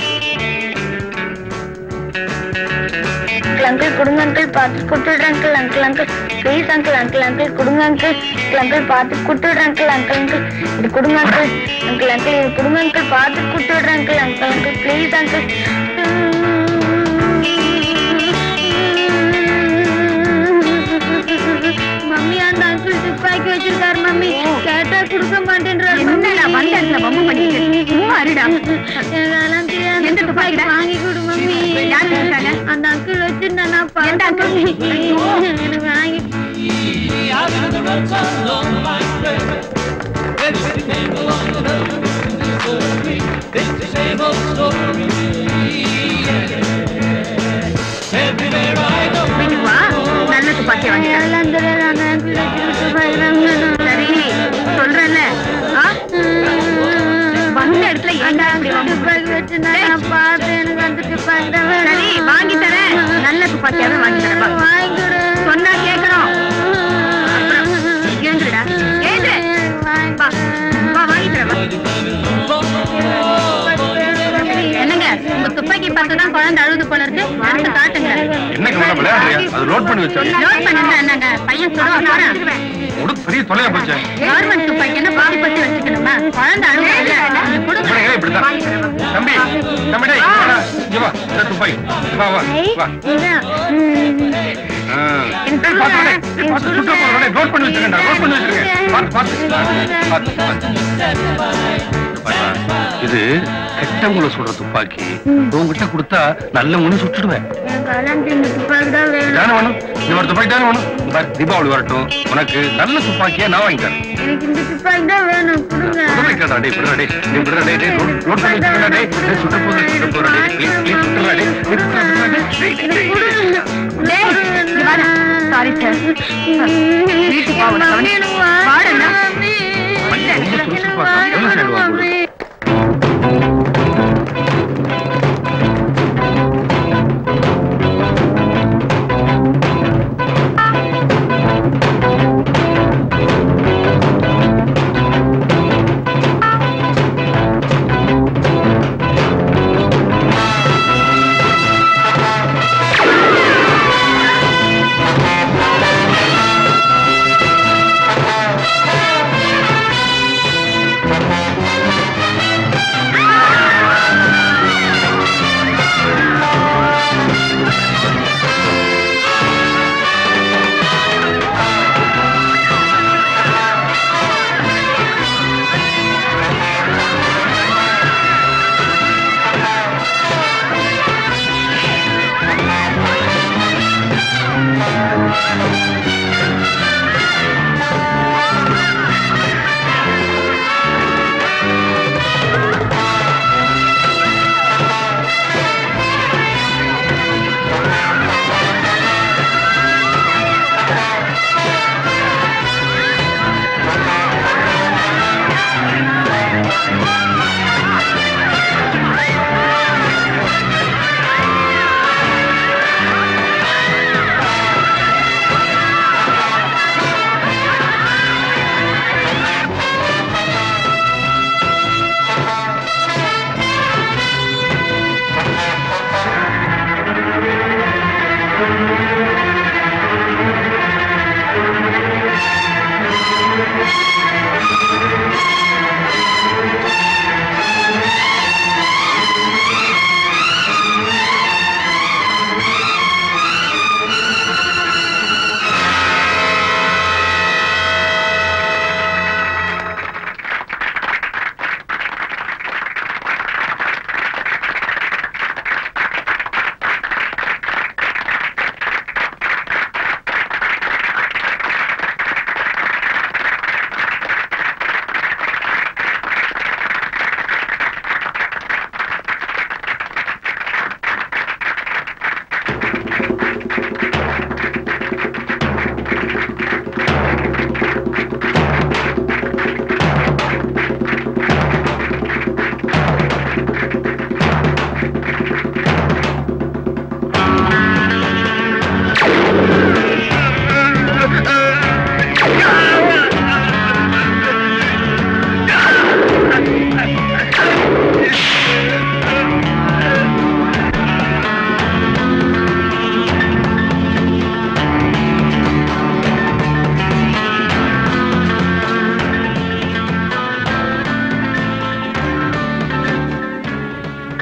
Uncle uncle கொடுங்க அங்கிள், பார்த்து கொடுத்துடுறேன் uncle. Uncle uncle please uncle. Uncle uncle கொடுங்க அங்கிள். அங்கிள் அங்கிள் பார்த்து கொடுத்துடுறேன் அங்கிள். அங்கிள் அங்கிள் இது கொடுங்க அங்கிள். அங்கிள் அங்கிள் இது கொடுங்க அங்கிள், பார்த்து கொடுத்துடுறேன் uncle. Uncle uncle please uncle. Mummy அந்த அங்கிள் துப்பாக்கி வச்சிருக்காரு மம்மி. கேட்டா கொடுக்க மாட்டேன்றாரு. என்னடா வந்த இடத்துல பம்பு பண்ணிட்டு சும்மா இருடா. எந்த துப்பாக்கி வாங்கி கொடு மம்மி. யாரு வச்சாங்க? அந்த அங்கிள் வச்சிருந்தா நான் பாத்தேன். எனக்கு வாங்கி. வா, நல்ல துப்பாக்கி வாங்கி. சரி சொல்றேன்ல, வந்த இடத்துல ஏன்டா துப்பாக்கி வச்சு நான் பார்த்தேன். எனக்கு அந்த துப்பாக்கி தான் சரி வாங்கி தரேன். நல்ல துப்பாக்கியாவே வாங்கி தரேன். வாங்கி கொடு சொன்னா கேட்கணும். ஏந்துடா ஏந்து வா வா வாங்கி தரேன். என்னங்க உங்க துப்பாக்கி பார்த்துதான் குழந்தை அழுது போல இருக்கு. அடுத்து காட்டுங்க. என்ன கவலை விளையாடுறியா? அது லோட் பண்ணி வச்சாங்க. லோட் பண்ணிருந்தா என்னங்க பையன் சொல்ல போறேன். ஒரு பெரிய தொலையா போச்சு. கவர்மெண்ட் துப்பாக்கி என்ன பாதி பத்தி வச்சுக்கணுமா? குழந்தை அழுது இப்படிதான் தம்பி தம்பி இங்க வா. இந்த துப்பாக்கி வா வா வா. லோட் பண்ணி வச்சிருக்கேன். லோட் பண்ணி வச்சிருக்கேன். இது கெட்டவங்களை சுடுற துப்பாக்கி. உங்ககிட்ட கொடுத்தா நல்லவங்களும் சுட்டுடுவேன். தானே வேணும். இந்த ஒரு துப்பாக்கி தானே வேணும். தீபாவளி வரட்டும், உனக்கு நல்ல துப்பாக்கியா நான் வாங்கி தரேன். எனக்கு இந்த துப்பாக்கி தான் வேணும். கொடுங்க. கேட்டா டே விடுறா டே நீ விடுறா டே லோட் பண்ணி வச்சிருக்கா டே சுட்டு போற டே ப்ளீஸ் ப்ளீஸ் விட்டுறா டே சாரி சார். வீட்டுக்கு வாடா.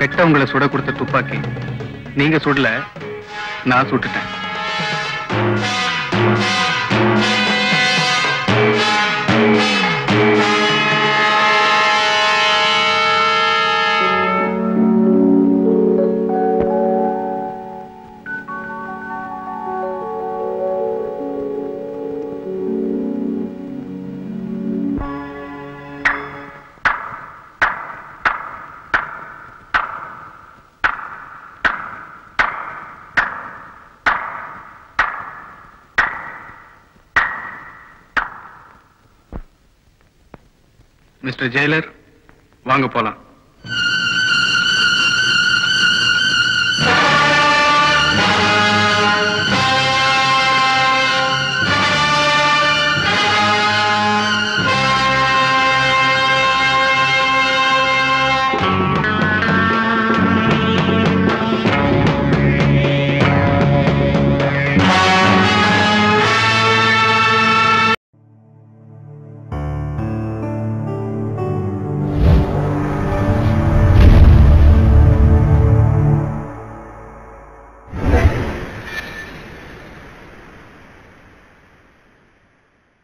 கெட்டவங்களை சுட கொடுத்த துப்பாக்கி நீங்க சுடல, நான் சுட்டுட்டேன். மிஸ்டர் ஜெயிலர், வாங்க போலாம்.